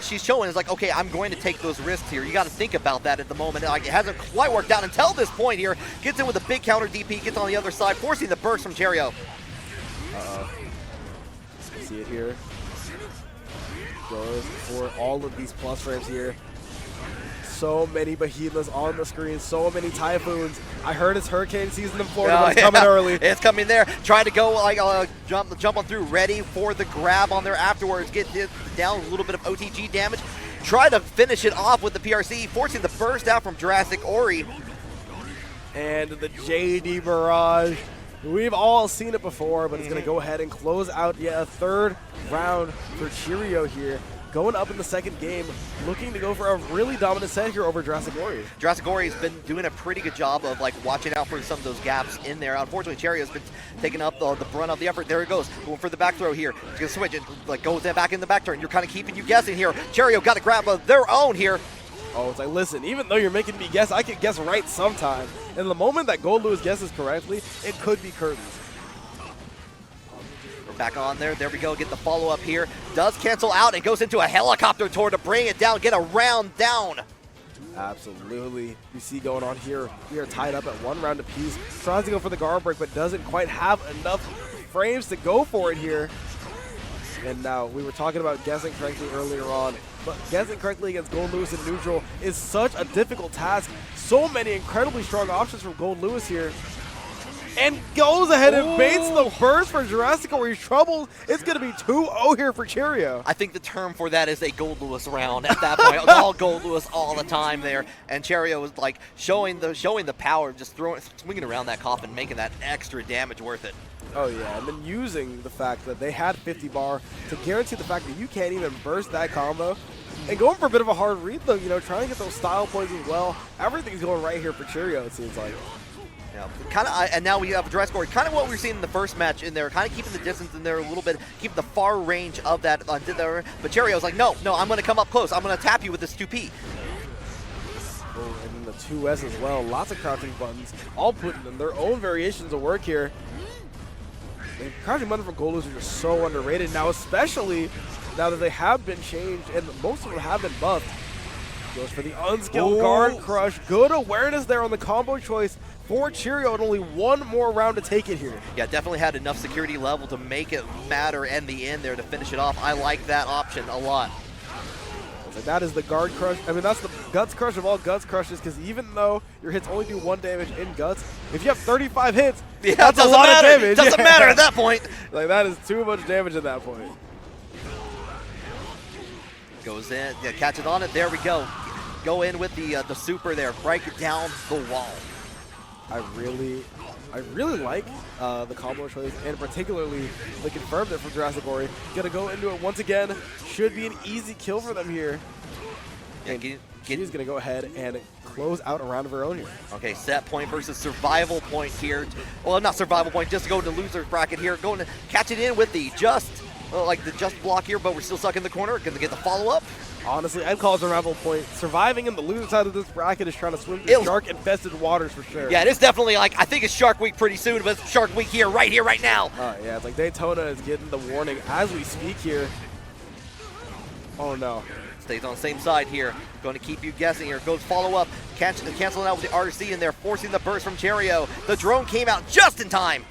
she's showing is like, okay, I'm going to take those risks here. You got to think about that at the moment. Like, it hasn't quite worked out until this point here. Gets in with a big counter DP, gets on the other side, forcing the burst from Cheryo. See it here. Goes for all of these plus frames here. So many behemoths on the screen, so many typhoons. I heard it's hurricane season in Florida, but it's coming early. It's coming there. Trying to go like jump on through, ready for the grab on there afterwards. Get down a little bit of OTG damage. Try to finish it off with the PRC, forcing the burst out from JurassicOri. And the JD barrage. We've all seen it before, but it's going to go ahead and close out yet a third round for Cheryo here. Going up in the second game, looking to go for a really dominant set here over JurassicOri. JurassicOri has been doing a pretty good job of like watching out for some of those gaps in there. Unfortunately, Cheryo's been taking up the brunt of the effort. There it goes, going for the back throw here. He's gonna switch and like goes back in the back turn. You're kind of keeping you guessing here. Cheryo got to grab their own here. Oh, it's like, listen, even though you're making me guess, I can guess right sometime. And the moment that Gold Lewis guesses correctly, it could be curtains. Back on there. There we go. Get the follow-up here. Does cancel out and goes into a helicopter tour to bring it down. Get a round down. Absolutely. You see going on here. We are tied up at 1 round apiece. Tries to go for the guard break, but doesn't quite have enough frames to go for it here. And now, we were talking about guessing correctly earlier on, but guessing correctly against Gold Lewis in neutral is such a difficult task. So many incredibly strong options from Gold Lewis here. And goes ahead and baits the burst for JurassicOri. Trouble. It's going to be 2-0 here for Cheryo. I think the term for that is a Gold Lewis round at that point. All Gold Lewis all the time there. And Cheryo was like showing the power of just swinging around that coffin, making that extra damage worth it. Oh yeah, and then using the fact that they had 50 bar to guarantee the fact that you can't even burst that combo. And going for a bit of a hard read though, you know, trying to get those style points as well. Everything's going right here for Cheryo, it seems like. Yeah, kind of, and now we have JurassicOri, kind of what we were seeing in the first match in there, kind of keeping the distance in there a little bit, keeping the far range of that. But Cheryo's like, no, I'm going to come up close. I'm going to tap you with this 2P. Oh, and then the 2S as well. Lots of crouching buttons, all putting in their own variations of work here. And crouching buttons from Gold Lewis are just so underrated now, especially now that they have been changed and most of them have been buffed. Goes for the unskilled guard crush. Good awareness there on the combo choice for Cheryo, and only one more round to take it here. Yeah, definitely had enough security level to make it matter in the end there to finish it off. I like that option a lot. So that is the guard crush. I mean, that's the guts crush of all guts crushes, because even though your hits only do 1 damage in guts, if you have 35 hits, yeah, that's a lot of damage. Doesn't matter at that point. Like, that is too much damage at that point. Goes in, yeah, catch it on it. There we go. Go in with the super there. Break it down the wall. I really like the combo choice, and particularly the confirmed it from JurassicOri. Gonna go into it once again. Should be an easy kill for them here. And she's gonna go ahead and close out a round of her own here. Okay, set point versus survival point here. Well, not survival point, just go to loser bracket here. Going to catch it in with the just block here, but we're still stuck in the corner. Gonna get the follow-up. Honestly, I'd call it survival point. Surviving in the loser side of this bracket is trying to swim through shark-infested waters for sure. Yeah, it is definitely like, I think it's Shark Week pretty soon, but it's Shark Week here, right now. Yeah, it's like Daytona is getting the warning as we speak here. Oh no. Stays on the same side here. Going to keep you guessing here. Goes follow-up. Canceling out with the RC in there, forcing the burst from Cheryo. The drone came out just in time.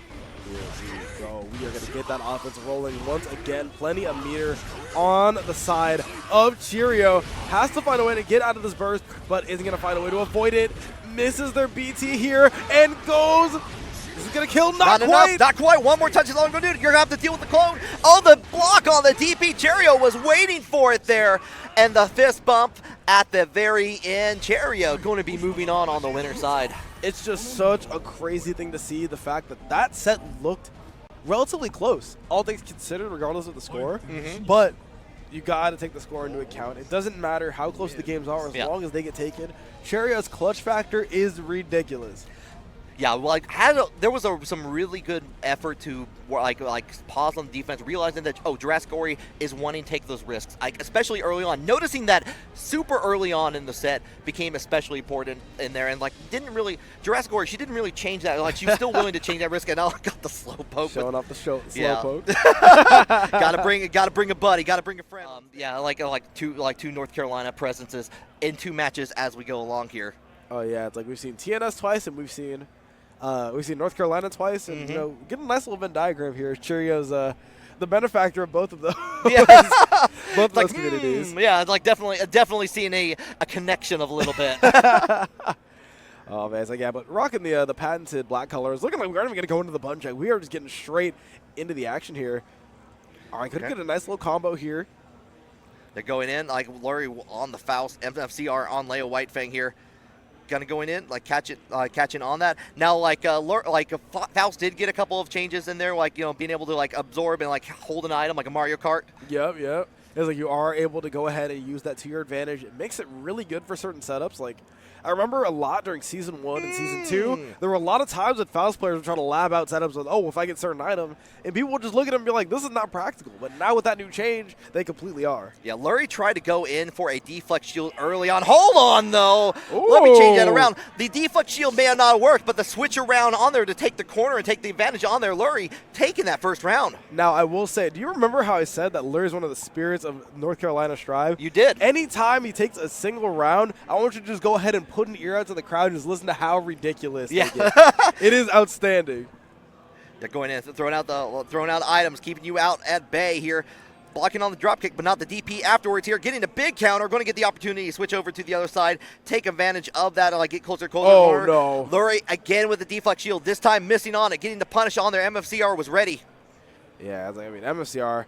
Here we go. We are going to get that offense rolling once again. Plenty of meter on the side of Cheryo. Has to find a way to get out of this burst, but isn't going to find a way to avoid it. misses their BT here and goes. This is going to kill, not quite. Enough, not quite. One more touch is all I'm going to do. You're going to have to deal with the clone. Oh, the block on the DP. Cheryo was waiting for it there. And the fist bump at the very end. Cheryo going to be moving on the winner side. It's just such a crazy thing to see, the fact that that set looked relatively close, all things considered, regardless of the score. But you got to take the score into account. It doesn't matter how close the games are as long as they get taken. Cheryo's clutch factor is ridiculous. Yeah, like there was some really good effort to like pause on the defense, realizing that JurassicOri is wanting to take those risks, especially early on. Noticing that super early on in the set became especially important in there, and like JurassicOri, she didn't really change that. Like she was still willing to change that risk, and now got the slow poke. Showing off the slow poke. gotta bring a buddy, gotta bring a friend. Like two North Carolina presences in 2 matches as we go along here. Oh yeah, it's like we've seen TNS twice, and we've seen North Carolina twice, and you know, get a nice little Venn diagram here. Cheryo's the benefactor of both of those. Both of those communities. Yeah, it's like definitely seeing a connection of a little bit. Oh man, it's like but rocking the patented black colors. Looking like we're not even gonna go into the bun check. We are just getting straight into the action here. All right, could get a nice little combo here. They're going in like Lurry on the Faust, MFCR on Leo Whitefang here. Gonna going in, like catching on that. Now, Faust did get a couple of changes in there, like being able to like absorb and like hold an item like a Mario Kart. Yep. It's like you are able to go ahead and use that to your advantage. It makes it really good for certain setups. Like I remember a lot during Season 1 and Season 2, there were a lot of times that Faust players were trying to lab out setups with, if I get certain item, and people would just look at them and be like, this is not practical. But now with that new change, they completely are. Yeah, Lurry tried to go in for a deflect shield early on. Hold on, though. Ooh. Let me change that around. The deflect shield may have not worked, but the switch around on there to take the corner and take the advantage on there, Lurry taking that first round. Now, I will say, do you remember how I said that Lurry is one of the spirits of North Carolina Strive? You did. Anytime he takes a single round, I want you to just go ahead and put an ear out to the crowd and just listen to how ridiculous they get. It is outstanding. They're going in, throwing out items, keeping you out at bay here. Blocking on the dropkick, but not the DP afterwards here. Getting a big counter, going to get the opportunity to switch over to the other side, take advantage of that, like get closer. Oh, no. Lurry again with the deflect shield, this time missing on it, getting the punish on there. MFCR was ready. Yeah, I mean, MFCR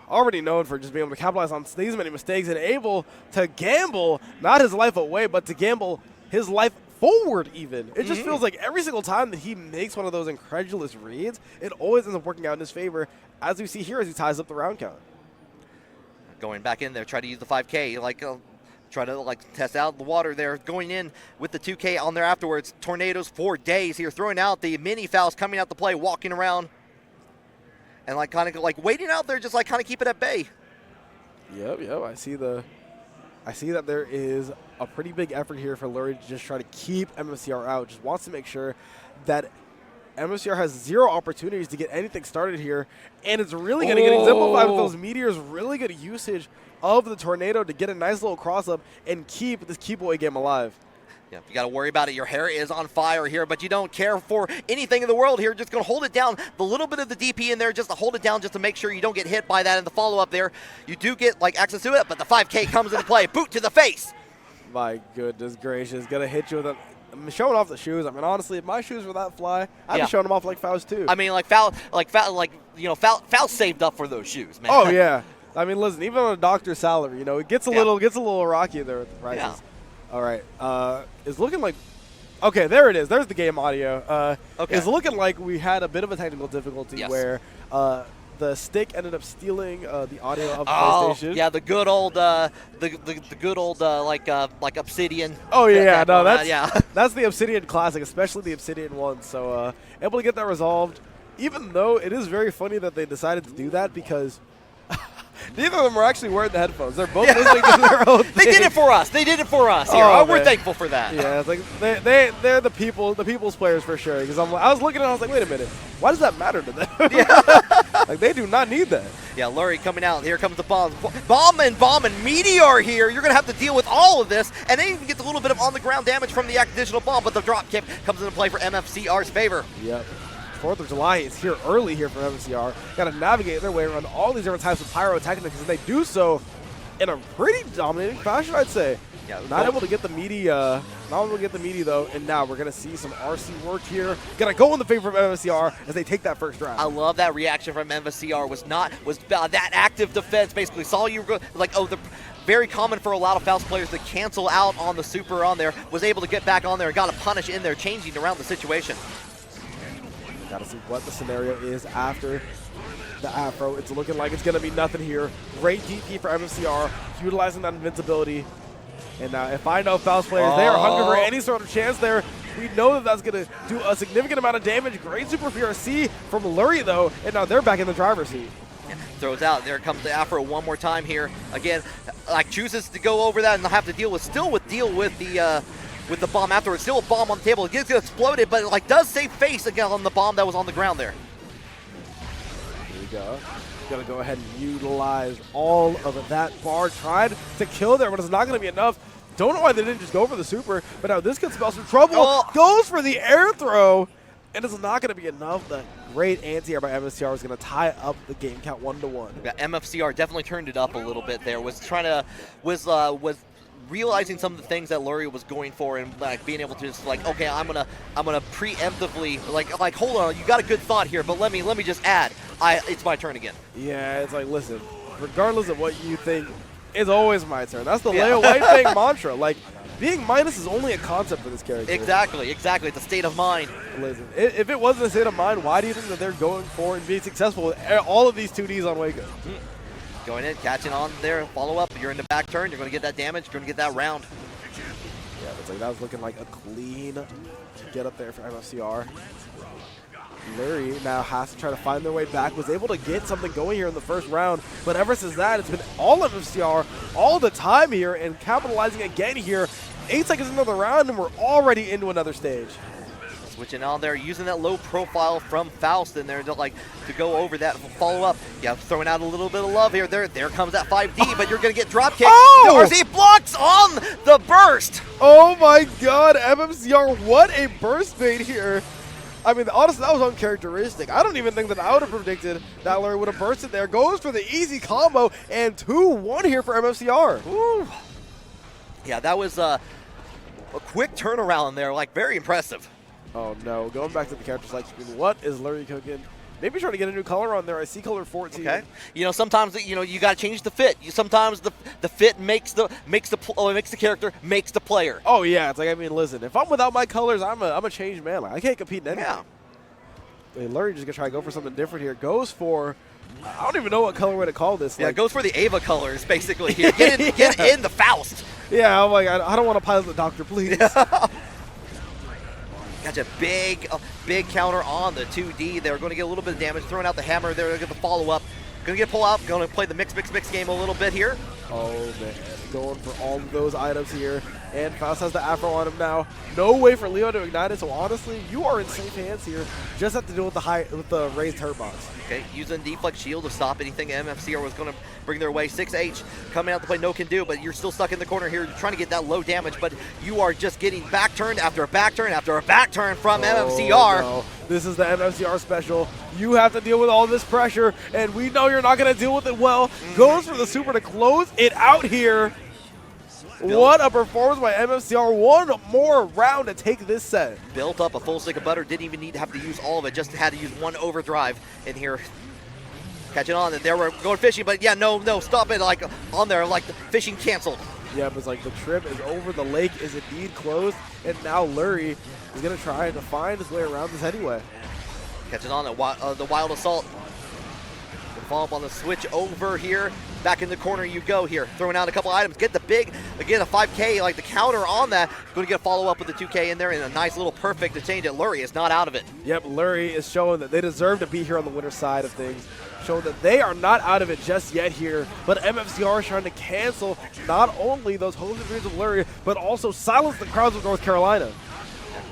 already known for just being able to capitalize on these many mistakes and able to gamble, not his life away, but to gamble his life forward even. It just feels like every single time that he makes one of those incredulous reads, it always ends up working out in his favor, as we see here as he ties up the round count. Going back in there, try to use the 5K, try to test out the water there. Going in with the 2K on there afterwards. Tornadoes for days here, throwing out the mini fouls, coming out to play, walking around, and waiting out there, just kind of keep it at bay. Yep. I see that there is a pretty big effort here for Lurry to just try to keep MFCR out. Just wants to make sure that MFCR has 0 opportunities to get anything started here, and it's really going to get exemplified with those meteors. Really good usage of the tornado to get a nice little cross up and keep this keep away game alive. Yeah, you got to worry about it. Your hair is on fire here, but you don't care for anything in the world here. Just going to hold it down. The little bit of the DP in there just to hold it down, just to make sure you don't get hit by that in the follow-up there. You do get access to it, but the 5K comes into play. Boot to the face. My goodness gracious. Going to hit you with a... I'm showing off the shoes. I mean, honestly, if my shoes were that fly, I'd be showing them off like Faust too. I mean, Faust saved up for those shoes, man. Oh yeah. I mean, listen, even on a doctor's salary, it gets a little rocky there with the prices. Yeah. All right, it's looking like, okay, there it is. There's the game audio. Okay. It's looking like we had a bit of a technical difficulty where the stick ended up stealing the audio of the PlayStation. Yeah, the good old, like Obsidian. Oh yeah, that's the Obsidian classic, especially the Obsidian one. So able to get that resolved, even though it is very funny that they decided to do that because neither of them were actually wearing the headphones. They're both listening to their own thing. They did it for us. Here. We're thankful for that. Yeah, it's like they're the people's players for sure. Because I was looking at it, I was like, wait a minute, why does that matter to them? Like they do not need that. Yeah, Lurry coming out. Here comes the bomb and meteor here. You're gonna have to deal with all of this, and they even get a little bit of on the ground damage from the additional bomb, but the drop kick comes into play for MFCR's favor. Yep. 4th of July is here early here for MFCR. Got to navigate their way around all these different types of pyrotechnics, and they do so in a pretty dominating fashion, I'd say. Yeah, not able to get the meaty, though, and now we're gonna see some RC work here. Gonna go in the favor of MFCR as they take that first round. I love that reaction from MFCR. Was that active defense basically saw you go like, oh, the very common for a lot of Faust players to cancel out on the super on there. Was able to get back on there and got a punish in there, changing around the situation. Gotta see what the scenario is after the Afro. It's looking like it's gonna be nothing here. Great DP for MFCR, utilizing that invincibility. And now, if I know Faust players, they are hungry for any sort of chance there. We know that that's going to do a significant amount of damage. Great super PRC from Lurry, though, and now they're back in the driver's seat. Yeah, throws out. There comes the Afro one more time here. Again, like chooses to go over that and have to deal with the bomb afterwards. Still a bomb on the table. It gets exploded, but it like does save face again on the bomb that was on the ground there. Here we go. Gonna go ahead and utilize all of that bar. Tried to kill there, but it's not gonna be enough. Don't know why they didn't just go for the super, but now this could spell some trouble. Oh. Goes for the air throw, and it's not gonna be enough. The great anti-air by MFCR is gonna tie up the game count 1-1. Yeah, MFCR definitely turned it up a little bit there. Was realizing some of the things that Lurry was going for and like being able to just like, okay, I'm gonna preemptively like hold on, you got a good thought here, but let me just add, it's my turn again. Yeah, it's like, listen, regardless of what you think, it's always my turn. That's the Leo White thing mantra. Like, being minus is only a concept for this character. Exactly. It's a state of mind. Listen, if it wasn't a state of mind, why do you think that they're going for and being successful with all of these 2Ds on Waco? Going in, catching on there, follow up. You're in the back turn. You're going to get that damage. You're going to get that round. Yeah, it's like that was looking like a clean get up there for MFCR. Lurry now has to try to find their way back. Was able to get something going here in the first round, but ever since that, it's been all MFCR all the time here and capitalizing again here. 8 seconds into the round, and we're already into another stage. Switching on there, using that low profile from Faust in there to go over that follow up. Yeah, throwing out a little bit of love here. There comes that 5D, but you're gonna get drop kicked. Oh! The RC blocks on the burst. Oh my God, MFCR, what a burst bait here. I mean, honestly, that was uncharacteristic. I don't even think that I would have predicted that Lurry would have bursted there. Goes for the easy combo, and 2-1 here for MFCR. Ooh. Yeah, that was a quick turnaround there, like very impressive. Oh no, going back to the character select screen, what is Lurry cooking? Maybe trying to get a new color on there. I see color 14. Okay. You know, sometimes you got to change the fit. Sometimes the fit makes the character, makes the player. Oh yeah, it's like, I mean, listen, if I'm without my colors, I'm a changed man. Like, I can't compete in anything. Yeah. And Lurry just gonna try to go for something different here. Goes for, I don't even know what colorway to call this. Yeah, like, goes for the Ava colors basically here. Get in the Faust. Yeah, I'm like, I don't want to pilot the doctor, please. Got a big counter on the 2D. They're going to get a little bit of damage. Throwing out the hammer. They're going to get the follow-up. Going to get pull out. Going to play the mix game a little bit here. Oh, man. Going for all of those items here. And Faust has the Afro on him now. No way for Leo to ignite it. So, honestly, you are in safe hands here. Just have to deal with the raised hurt box. Okay, using Deflect Shield to stop anything MFCR was going to bring their way. 6H coming out to play no can do, but you're still stuck in the corner here. You're trying to get that low damage, but you are just getting back turned after a back turn after a back turn from MFCR. No. This is the MFCR special. You have to deal with all this pressure, and we know you're not going to deal with it well. Goes for the super to close it out here. What a performance by MFCR. One more round to take this set. Built up a full stick of butter. Didn't even need to have to use all of it. Just had to use one overdrive in here. Catching on. And there we're going fishing. But yeah, no, stop it. Like on there, like the fishing canceled. Yeah, but it's like the trip is over. The lake is indeed closed. And now Lurry is going to try to find his way around this anyway. Catching on the Wild Assault. Follow up on the switch over here. Back in the corner you go here. Throwing out a couple items. Get the big, again, a 5K, like the counter on that. Going to get a follow-up with the 2K in there and a nice little perfect to change it. Lurry is not out of it. Yep, Lurry is showing that they deserve to be here on the winner side of things. Showing that they are not out of it just yet here. But MFCR is trying to cancel not only those hopes and dreams of Lurry, but also silence the crowds of North Carolina.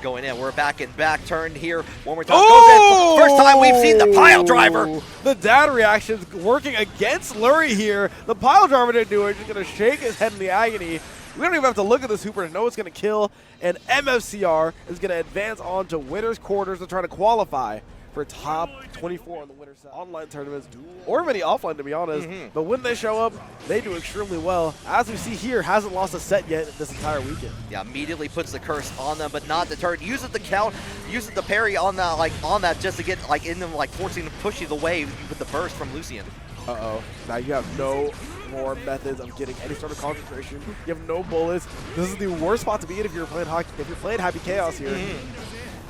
Going in. We're back in back turn here. One more time. Oh! Goes in. First time we've seen the pile driver. The dad reactions working against Lurry here. The pile driver didn't do it. Just going to shake his head in the agony. We don't even have to look at the super to know it's going to kill. And MFCR is going to advance on to winner's quarters to try to qualify for top 24 on the winter side. Online tournaments, or many offline, to be honest. But when they show up, they do extremely well. As we see here, hasn't lost a set yet this entire weekend. Yeah, immediately puts the curse on them, but not deterred. Uses the count, uses the parry on that, on that just to get in them, forcing them to push you away with the burst from Lucien. Now you have no more methods of getting any sort of concentration. You have no bullets. This is the worst spot to be in if you're playing hockey. If you're playing Happy Chaos here.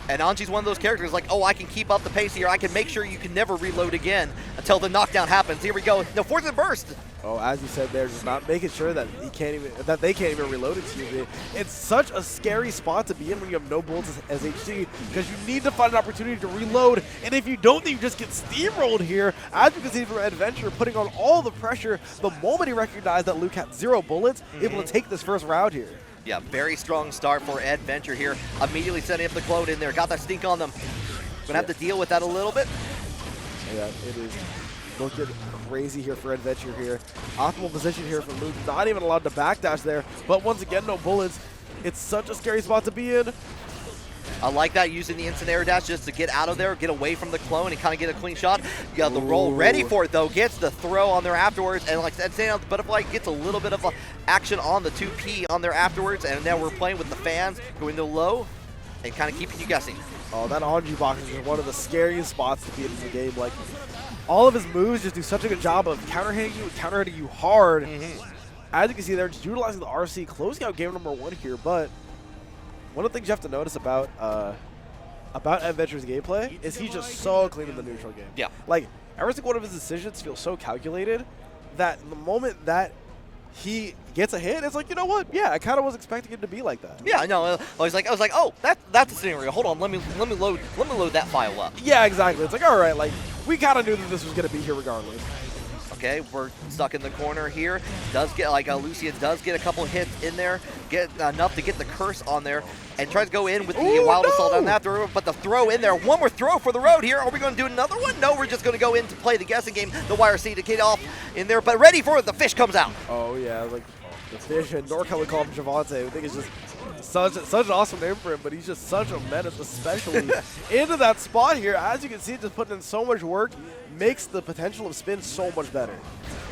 And Anji's one of those characters like, oh, I can keep up the pace here. I can make sure you can never reload again until the knockdown happens. Here we go. No, force the burst. Oh, as you said there, just not making sure that they can't even reload it to you. It's such a scary spot to be in when you have no bullets as HC, because you need to find an opportunity to reload. And if you don't, then you just get steamrolled here. As you can see from Eddventure, putting on all the pressure the moment he recognized that Luke had 0 bullets, able to take this first round here. Yeah, very strong start for Eddventure here. Immediately setting up the clone in there. Got that stink on them. Gonna have to deal with that a little bit. Yeah, it is looking crazy here for Eddventure here. Optimal position here for Luke. Not even allowed to backdash there. But once again, no bullets. It's such a scary spot to be in. I like that, using the instant air dash just to get out of there, get away from the clone, and kind of get a clean shot. You got the roll ready for it, though. Gets the throw on there afterwards, and like saying on the butterfly, gets a little bit of action on the 2P on there afterwards, and now we're playing with the fans, going to low, and kind of keeping you guessing. Oh, that Anji box is one of the scariest spots to be in the game. Like, all of his moves just do such a good job of counter-hitting you hard. As you can see, they're just utilizing the RC, closing out game number 1 here, but one of the things you have to notice about Eddventure's gameplay is he's just so clean in the neutral game. Yeah. Like, every single one of his decisions feels so calculated that the moment that he gets a hit, it's like, you know what? Yeah, I kind of was expecting it to be like that. Yeah, no, I was like, oh, that's a scenario. Hold on, let me load that file up. Yeah, exactly. It's like, all right, like we kind of knew that this was gonna be here regardless. Okay, we're stuck in the corner here. Does get Lucien does get a couple hits in there, get enough to get the curse on there, and tries to go in with the wild assault on that throw. But the throw in there, one more throw for the road here. Are we going to do another one? No, we're just going to go in to play the guessing game. The YRC to get off in there, but ready for it. The fish comes out. Oh yeah, like the fish, and NorCal we call him Javante. I think it's just such an awesome name for him, but he's just such a menace, especially into that spot here. As you can see, just putting in so much work makes the potential of spin so much better.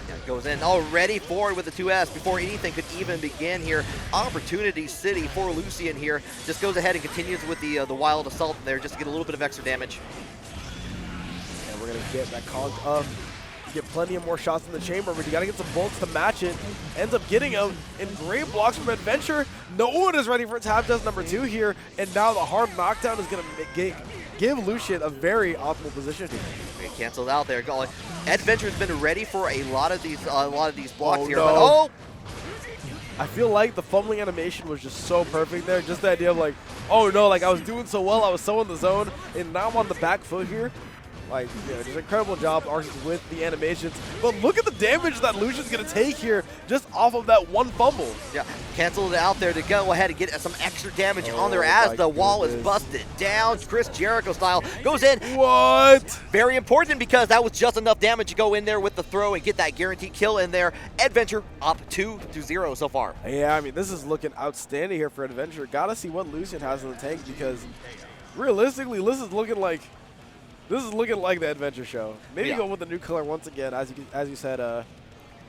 Yeah, goes in already forward with the 2S before anything could even begin here. Opportunity City for Lucien here. Just goes ahead and continues with the wild assault there just to get a little bit of extra damage. And we're going to get that conk up. Get plenty of more shots in the chamber, but you got to get some bolts to match it. Ends up getting him in great blocks from Eddventure. No one is ready for tap test number 2 here, and now the hard knockdown is going to give Lucien a very optimal position here. Canceled out there. Eddventure's been ready for a lot of these blocks here. No. I feel like the fumbling animation was just so perfect there. Just the idea of like, oh no, like I was doing so well, I was so in the zone, and now I'm on the back foot here. Like, yeah, just incredible job, Arceus, with the animations. But look at the damage that Lucien's going to take here just off of that one fumble. Yeah, canceled it out there to go ahead and get some extra damage on there as the wall is busted down. Chris Jericho style goes in. What? Very important because that was just enough damage to go in there with the throw and get that guaranteed kill in there. Eddventure up 2-0 so far. Yeah, I mean, this is looking outstanding here for Eddventure. Got to see what Lucien has in the tank because realistically, this is looking like the Eddventure show. Maybe go with the new color once again, as you said.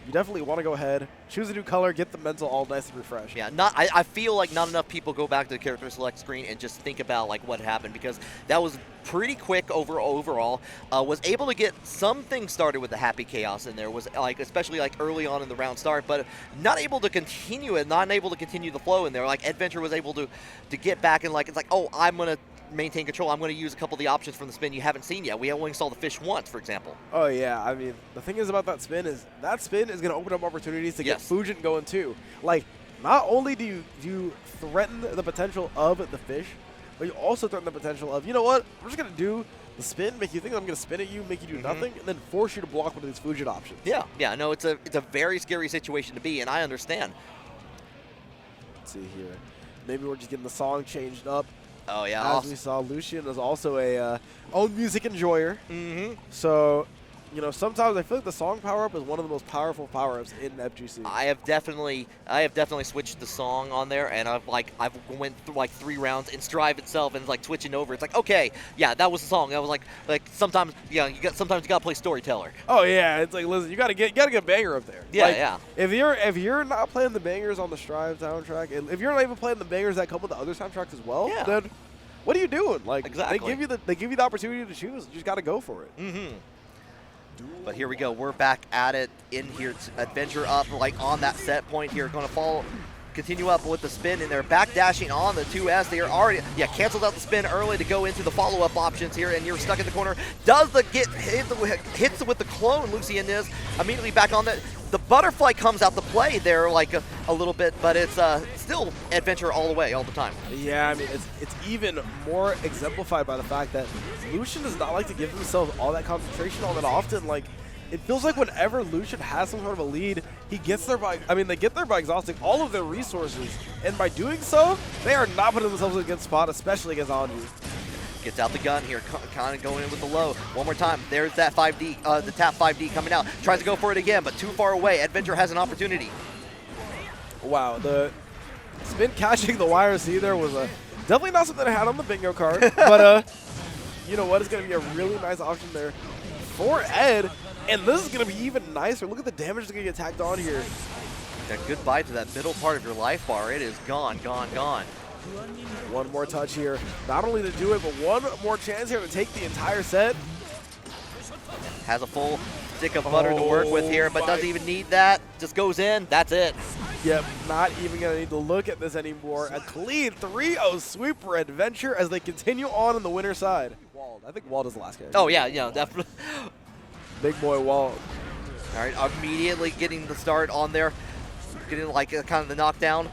You definitely want to go ahead, choose a new color, get the mental all nice and refreshed. Yeah, I feel like not enough people go back to the character select screen and just think about like what happened, because that was pretty quick overall. Was able to get some things started with the Happy Chaos in there, was like especially like early on in the round start, but not able to continue it, not able to continue the flow in there. Like Eddventure was able to get back and like it's like, oh, I'm gonna maintain control. I'm going to use a couple of the options from the spin you haven't seen yet. We only saw the fish once, for example. Oh yeah, I mean the thing is about that spin is going to open up opportunities to get Fujin going too. Like not only do you threaten the potential of the fish, but you also threaten the potential of, you know what, we're just going to do the spin, make you think I'm going to spin at you, make you do nothing, and then force you to block one of these Fujin options. Yeah, no, it's a very scary situation to be in. I understand. Let's see here. Maybe we're just getting the song changed up. Oh yeah. As we saw, Lucien is also a own music enjoyer. So you know, sometimes I feel like the song power-up is one of the most powerful power-ups in FGC. I have definitely switched the song on there, and I've went through like 3 rounds in Strive itself, and like switching over. It's like, okay, yeah, that was the song. I was like sometimes, yeah, sometimes you gotta play storyteller. Oh yeah, it's like, listen, you gotta get a banger up there. Yeah, like, yeah. If you're not playing the bangers on the Strive soundtrack, and if you're not even playing the bangers that come with the other soundtracks as well, yeah, then what are you doing? Like, exactly. they give you the opportunity to choose. You just gotta go for it. Mm-hmm. But here we go. We're back at it in here. Eddventure up like on that set point here. Going to continue up with the spin in there. Back dashing on the 2S. They are already, canceled out the spin early to go into the follow-up options here. And you're stuck in the corner. Does the hits with the clone, Lucien is immediately back on that. The butterfly comes out to play there like a little bit, but it's still Eddventure all the way, all the time. Yeah, I mean, it's even more exemplified by the fact that Lucien does not like to give himself all that concentration all that often. Like, it feels like whenever Lucien has some sort of a lead, he gets there by, they get there by exhausting all of their resources. And by doing so, they are not putting themselves in a good spot, especially against Anju. Gets out the gun here, kind of going in with the low. One more time. There's that 5D, the tap 5D coming out. Tries to go for it again, but too far away. Eddventure has an opportunity. Wow, the spin catching the YRC there was definitely not something I had on the bingo card. But you know what? It's going to be a really nice option there for Ed. And this is going to be even nicer. Look at the damage that's going to get tacked on here. Yeah, goodbye to that middle part of your life bar. It is gone, gone, gone. One more touch here. Not only to do it, but one more chance here to take the entire set. Has a full stick of butter to work with here, but doesn't even need that. Just goes in. That's it. Yep, not even going to need to look at this anymore. A clean 3-0 sweep for Eddventure as they continue on the winner's side. Wald. I think Wald is the last character. Oh, yeah, definitely. Big boy Wald. All right, immediately getting the start on there. Getting like kind of the knockdown.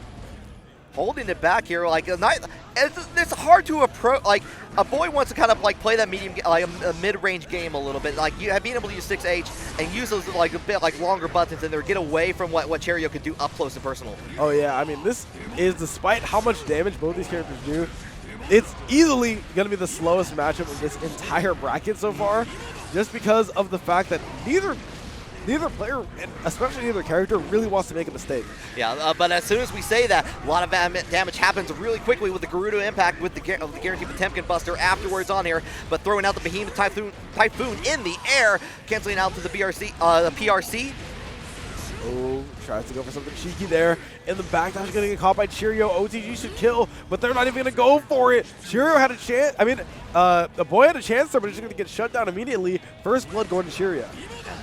Holding it back here, like it's hard to approach. Like Aboii wants to kind of like play that medium, like a mid-range game a little bit. Like you being able to use 6H and use those like a bit like longer buttons in there, get away from what Cheryo could do up close and personal. Oh yeah, I mean this is, despite how much damage both these characters do, it's easily going to be the slowest matchup of this entire bracket so far, just because of the fact that neither player, and especially neither character, really wants to make a mistake. Yeah, but as soon as we say that, a lot of damage happens really quickly with the Gerudo impact with the guaranteed Potemkin Buster afterwards on here, but throwing out the Behemoth Typhoon in the air, canceling out to the PRC. Oh, tries to go for something cheeky there. In the back, that's going to get caught by Cheryo. OTG should kill, but they're not even going to go for it. Cheryo had a chance. Aboii had a chance there, but it's just going to get shut down immediately. First blood going to Cheryo.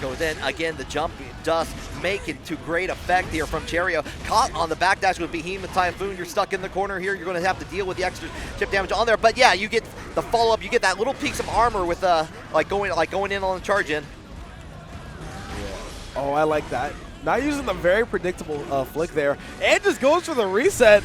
Goes in again. The jump does make it to great effect here from Cheryo. Caught on the backdash with Behemoth Typhoon. You're stuck in the corner here. You're going to have to deal with the extra chip damage on there. But yeah, you get the follow up. You get that little piece of armor with going in on the charge in. Yeah. Oh, I like that. Not using the very predictable flick there, and just goes for the reset.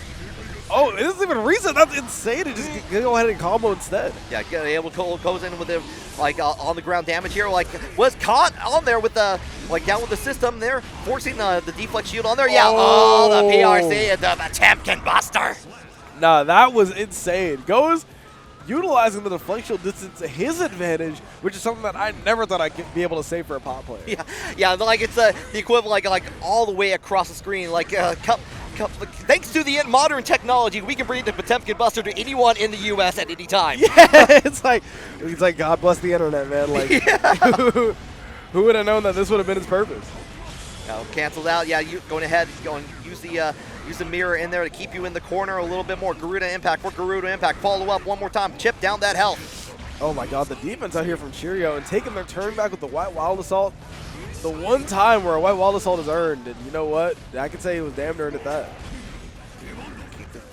Oh, it doesn't even reset. That's insane. It just go ahead and combo instead. Yeah, able to goes in with the on the ground damage here. Like was caught on there with the down with the system there, forcing the deflect shield on there. Yeah, the PRC and the Potemkin Buster. Nah, that was insane. Goes utilizing the deflect shield distance to his advantage, which is something that I never thought I'd be able to say for a pop player. Yeah, like it's the equivalent like all the way across the screen. Thanks to the modern technology, we can bring the Potemkin Buster to anyone in the U.S. at any time. Yeah, it's like God bless the internet, man. Like, who would have known that this would have been its purpose? Now canceled out. Yeah, you going ahead, use the mirror in there to keep you in the corner a little bit more. Gerudo impact for Gerudo impact. Follow up one more time. Chip down that health. Oh my God, the defense out here from Cheryo and taking their turn back with the White Wild Assault. The one time where a White Wild Assault is earned, and you know what? I can say it was damn earned at that.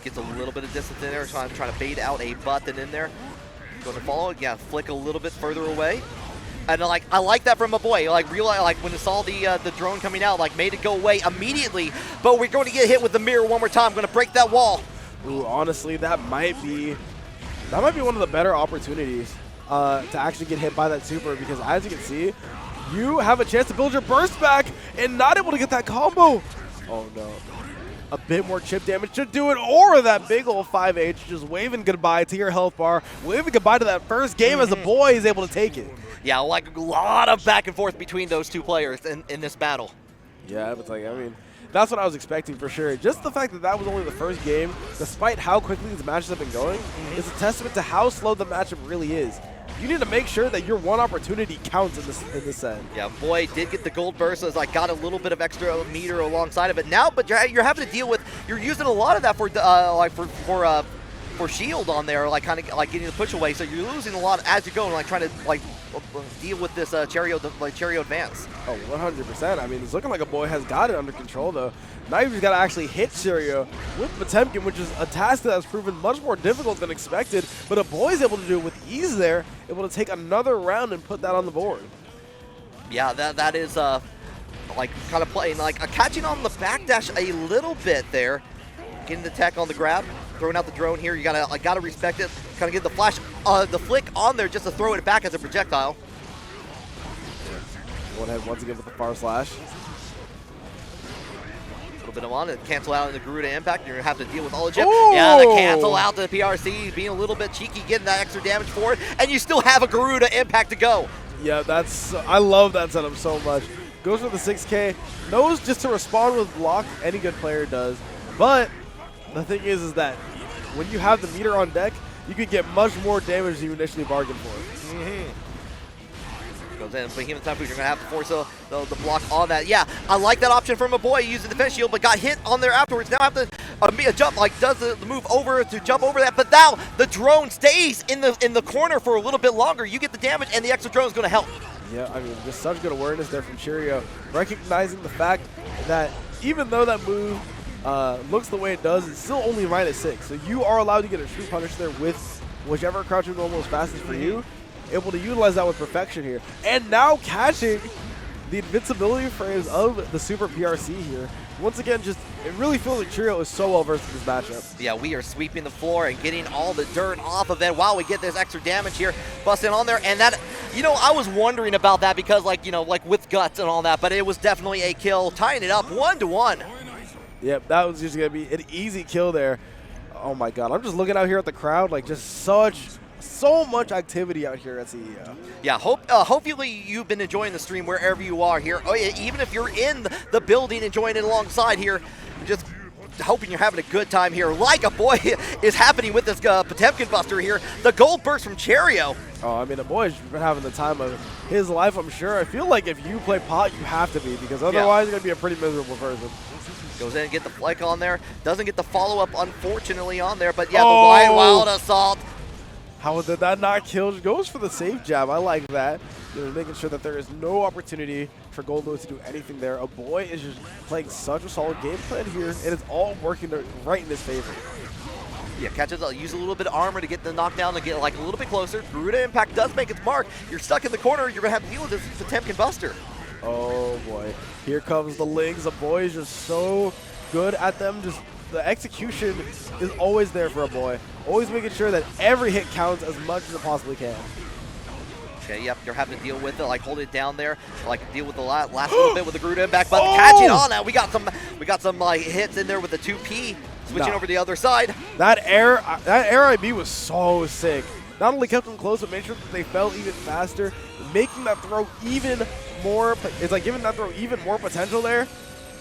Gets a little bit of distance in there, trying to bait out a button in there. Going to follow, flick a little bit further away. And I like that from Aboii. Realize when it saw the drone coming out, made it go away immediately. But we're going to get hit with the mirror one more time. Going to break that wall. Ooh, honestly, that might be one of the better opportunities to actually get hit by that super, because as you can see, you have a chance to build your burst back and not able to get that combo. Oh no. a bit more chip damage should do it, or that big old 5H just waving goodbye to your health bar, waving goodbye to that first game as Aboii is able to take it. Yeah, like a lot of back and forth between those two players in this battle. Yeah, but like, I mean, that's what I was expecting for sure. Just the fact that that was only the first game, despite how quickly these matches have been going, is a testament to how slow the matchup really is. You need to make sure that your one opportunity counts in this set. Yeah, Aboii did get the gold burst, as like got a little bit of extra meter alongside of it now, but you're having to deal with, you're using a lot of that for shield on there, like kind of like getting the push away. So you're losing a lot as you go and like trying to like deal with this Cheryo advance. Oh, 100%. I mean, it's looking like Aboii has got it under control though. Now you've just got to actually hit Cheryo with Potemkin, which is a task that has proven much more difficult than expected. But Aboii's able to do it with ease there, able to take another round and put that on the board. Yeah, that is like kind of playing like catching on the backdash a little bit there, getting the tech on the grab, throwing out the drone here. You gotta respect it. Kind of get the flash, the flick on there just to throw it back as a projectile. Going ahead once again with the far slash. A little bit of on it, cancel out in the Garuda impact. You're gonna have to deal with all the chip. Yeah, the cancel out the PRC, being a little bit cheeky, getting that extra damage for it, and you still have a Garuda impact to go. Yeah, I love that setup so much. Goes for the 6K, knows just to respond with block, any good player does. But the thing is that when you have the meter on deck, you can get much more damage than you initially bargained for. Goes in, Behemoth Typhoon, you're going to have to force the block on that. Yeah, I like that option from Aboii using the defense shield, but got hit on there afterwards. Now have to jump, like does the move over to jump over that, but now the drone stays in the corner for a little bit longer. You get the damage, and the extra drone is going to help. Yeah, I mean, just such good awareness there from Cheryo, recognizing the fact that even though that move looks the way it does, it's still only -6. So you are allowed to get a true punish there with whichever crouching normal is fastest for you. Able to utilize that with perfection here. And now catching the invincibility frames of the Super PRC here. Once again, just it really feels like Cheryo is so well versed in this matchup. Yeah, we are sweeping the floor and getting all the dirt off of it while we get this extra damage here, busting on there. And that, you know, I was wondering about that because, like, you know, like with guts and all that, but it was definitely a kill, tying it up 1-1. Yep, that was just going to be an easy kill there. Oh my God, I'm just looking out here at the crowd, like just so much activity out here at CEO. Yeah, hopefully you've been enjoying the stream wherever you are here. Oh, yeah, even if you're in the building enjoying it alongside here, just hoping you're having a good time here. Like Aboii is happening with this Potemkin Buster here. The gold burst from Cheryo. Oh, I mean, Aboii's been having the time of his life, I'm sure. I feel like if you play pot, you have to be, because otherwise you're going to be a pretty miserable person. Goes in and get the flick on there. Doesn't get the follow-up, unfortunately, on there. But yeah, the wild assault. How did that not kill? Goes for the safe jab. I like that. You know, making sure that there is no opportunity for Goldlow to do anything there. Aboii is just playing such a solid game plan here, and it's all working right in his favor. Yeah, catches, use a little bit of armor to get the knockdown to get like a little bit closer. Garuda impact does make its mark. You're stuck in the corner. You're going to have to deal with this Potemkin Buster. Oh boy, here comes the Links. Aboii is just so good at them. Just the execution is always there for Aboii. Always making sure that every hit counts as much as it possibly can. Okay, yep, you're having to deal with it, like hold it down there, like deal with the last little bit with the Garuda impact, but catching on that, we got some like hits in there with the 2P, switching over to the other side. That air IB was so sick. Not only kept them close, but made sure that they fell even faster, making that throw even more. It's like giving that throw even more potential there.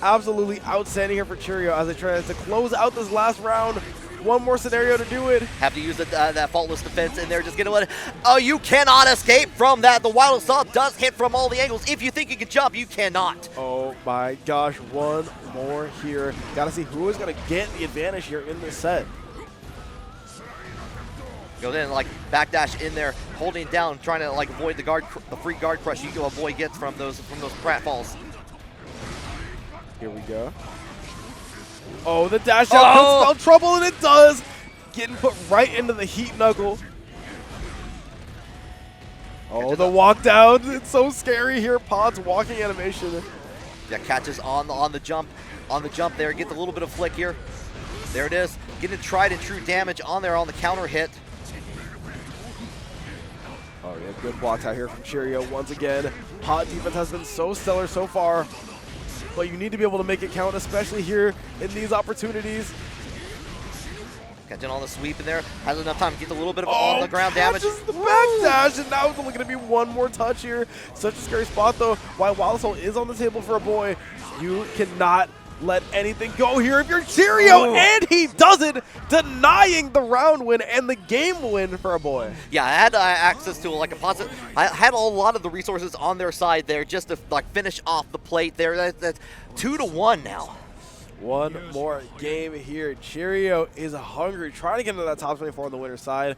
Absolutely outstanding here for Cheryo as they try to close out this last round. One more scenario to do it. Have to use that faultless defense in there. Just get it. Oh, you cannot escape from that. The wild assault does hit from all the angles. If you think you can jump, you cannot. Oh my gosh, one more here. Gotta see who is gonna get the advantage here in this set. Goes in like backdash in there, holding it down, trying to like avoid the free guard crush Aboii gets from those pratfalls. Here we go. Oh, the dash out could spell trouble, and it does. Getting put right into the heat knuckle. Oh, the walk down. It's so scary here. Pod's walking animation. Yeah, catches on the jump there. Gets a little bit of flick here. There it is. Getting tried and true damage on there on the counter hit. Oh yeah, good blocks out here from Cheryo once again. Pod defense has been so stellar so far. but you need to be able to make it count, especially here in these opportunities. Catching on the sweep in there, has enough time to get a little bit of on the ground damage. Just the backdash, and now it's only going to be one more touch here. Such a scary spot though. While Wild Soul is on the table for Aboii, you cannot let anything go here if you're Cheryo, and he does it, denying the round win and the game win for Aboii. Yeah, I had access to like a positive. I had a lot of the resources on their side there just to like finish off the plate there. That's 2-1 now. One more game here. Cheryo is hungry, trying to get into that top 24 on the winner's side,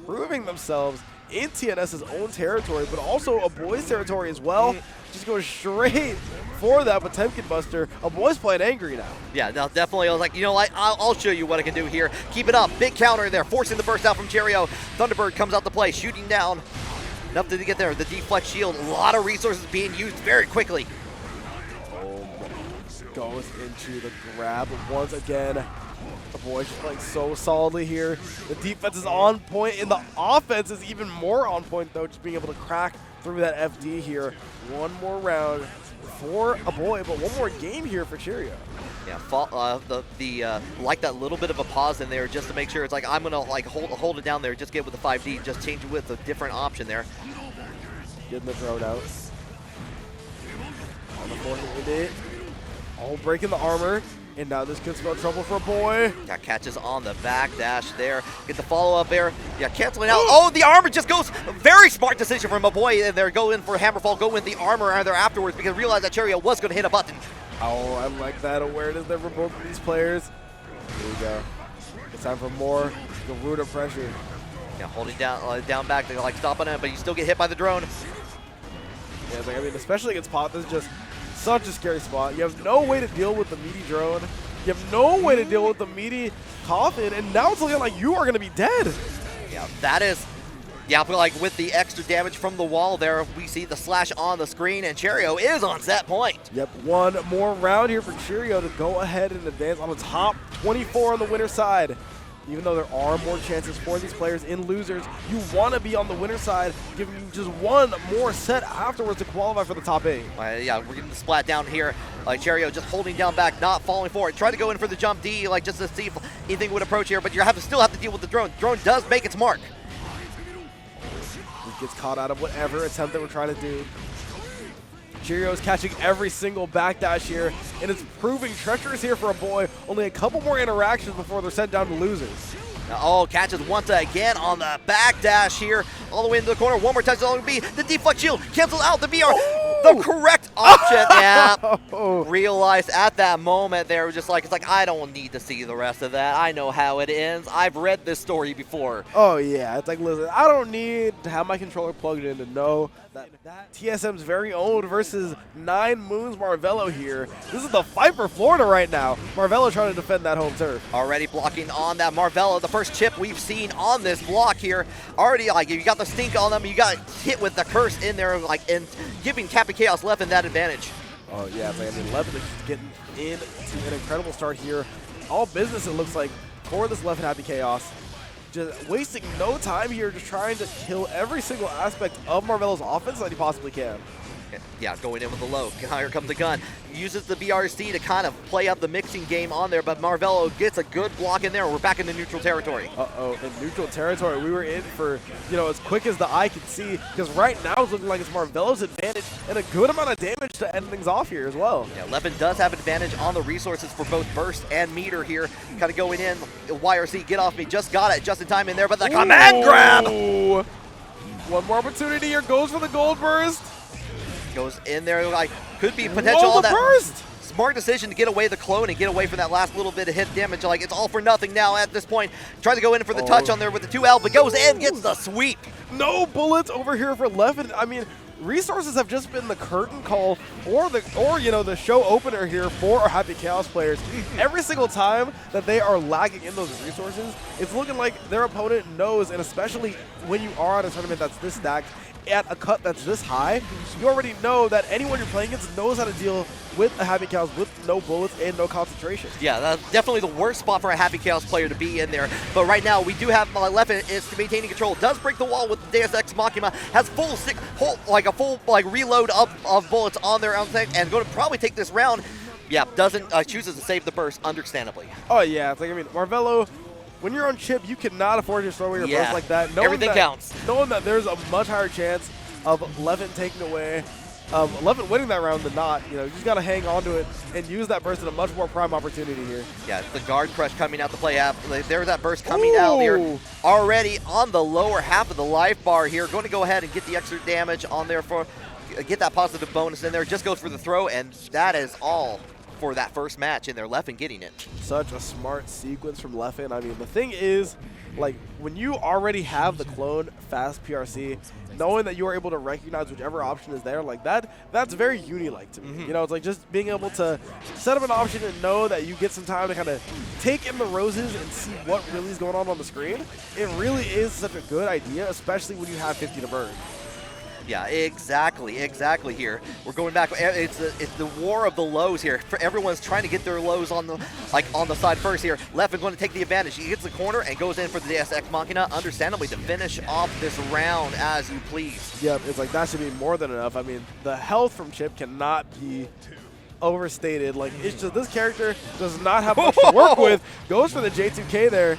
proving themselves in TNS's own territory, but also Aboii's territory as well. Just go straight for that Potemkin Buster. Aboii's playing angry now. Yeah, no, definitely. I was like, you know what? I'll show you what I can do here. Keep it up. Big counter there, forcing the burst out from Cheryo. Thunderbird comes out to play, shooting down. Enough to get there. The deflect shield. A lot of resources being used very quickly. Goes into the grab once again. Aboii just playing so solidly here. The defense is on point, and the offense is even more on point, though, just being able to crack through that FD here. One more round for Aboii, but one more game here for Cheryo. Yeah, like that little bit of a pause in there just to make sure it's like I'm gonna like hold it down there, just get with the 5D, just change it with a different option there. Getting the drone out. On the forward with it. All breaking the armor, and now this could spell trouble for Aboii. Yeah, catches on the back dash there. Get the follow up there. Yeah, canceling out. Oh, the armor just goes. Very smart decision from Aboii. And they're going for Hammerfall, go with the armor there afterwards because realize that Cheryo was going to hit a button. Oh, I like that awareness there for both of these players. Here we go. It's time for more Garuda pressure. Yeah, holding down back to like stop on it, but you still get hit by the drone. Yeah, I mean, especially against Pot, this is just such a scary spot. You have no way to deal with the meaty drone. You have no way to deal with the meaty coffin, and now it's looking like you are going to be dead. Yeah, that is. Yeah, but like with the extra damage from the wall there, we see the slash on the screen, and Cheryo is on set point. Yep, one more round here for Cheryo to go ahead and advance on the top 24 on the winner's side. Even though there are more chances for these players in losers, you want to be on the winner's side, giving you just one more set afterwards to qualify for the top 8. Yeah, we're getting the splat down here. Like Cheryo just holding down back, not falling forward. Try to go in for the jump D, like just to see if anything would approach here, but you still have to deal with the drone. Drone does make its mark. He gets caught out of whatever attempt that we're trying to do. Cheryo is catching every single backdash here, and it's proving treacherous here for Aboii. Only a couple more interactions before they're sent down to losers. Now, catches once again on the backdash here, all the way into the corner. One more touch, it's all going to be the deflect shield. Cancels out the BR. The correct option. Yeah. Realized at that moment there, just like, it's like, I don't need to see the rest of that. I know how it ends. I've read this story before. Oh, yeah. It's like, listen, I don't need to have my controller plugged in to know that TSM's very own versus 9 Moons Marvelo here. This is the fight for Florida right now. Marvelo trying to defend that home turf. Already blocking on that Marvelo. The first chip we've seen on this block here. Already, like, you got the stink on them. You got hit with the curse in there, like, and giving Kappa Chaos Leffen that advantage. Oh, yeah, man. I mean, Leffen is just getting into an incredible start here. All business, it looks like, for this Leffen Happy Chaos. Just wasting no time here, just trying to kill every single aspect of Marvelo's offense that he possibly can. Yeah, going in with the low. Here comes the gun. Uses the BRC to kind of play up the mixing game on there, but Marvelo gets a good block in there. We're back into neutral territory. Uh-oh, in neutral territory, we were in for, as quick as the eye could see, because right now it's looking like it's Marvelo's advantage and a good amount of damage to end things off here as well. Yeah, Leffen does have advantage on the resources for both burst and meter here. Kind of going in. YRC, get off me. Just got it just in time in there, but the command grab! One more opportunity here, goes for the gold burst. Goes in there, like, could be potential on that. Burst! Smart decision to get away the clone and get away from that last little bit of hit damage. Like, it's all for nothing now at this point. Tries to go in for the touch on there with the 2L, but goes in, gets the sweep. No bullets over here for Leffen. I mean, resources have just been the curtain call or the show opener here for our Happy Chaos players. Every single time that they are lagging in those resources, it's looking like their opponent knows, and especially when you are at a tournament that's this stacked, at a cut that's this high, you already know that anyone you're playing against knows how to deal with a Happy Chaos with no bullets and no concentration. Yeah, that's definitely the worst spot for a Happy Chaos player to be in there. But right now, we do have Leffen is maintaining control. Does break the wall with the Deus Ex Machina. Has full reload of bullets on there, and going to probably take this round. Yeah, doesn't chooses to save the burst, understandably. Oh yeah, it's like, I mean, Marvelo, when you're on chip, you cannot afford to throw away your burst like that. Everything counts. Knowing that there's a much higher chance of Leffen taking away, Leffen winning that round than not, you know, you just got to hang on to it and use that burst in a much more prime opportunity here. Yeah, the guard crush coming out to play. There's that burst coming out here. Already on the lower half of the life bar here. Going to go ahead and get the extra damage on there for, get that positive bonus in there. Just goes for the throw, and that is all for that first match in there. Leffen getting it. Such a smart sequence from Leffen. I mean, the thing is, like, when you already have the clone fast PRC, knowing that you are able to recognize whichever option is there like that, that's very uni-like to me. You know, it's like just being able to set up an option and know that you get some time to kind of take in the roses and see what really is going on the screen. It really is such a good idea, especially when you have 50 to burn. Yeah, exactly here. We're going back. It's the war of the lows here. Everyone's trying to get their lows on the side first here. Leffen going to take the advantage. He gets the corner and goes in for the Deus Ex Machina, understandably, to finish off this round as you please. Yep, it's like that should be more than enough. I mean, the health from Chip cannot be overstated. Like, it's just this character does not have much to work with. Goes for the J2K there.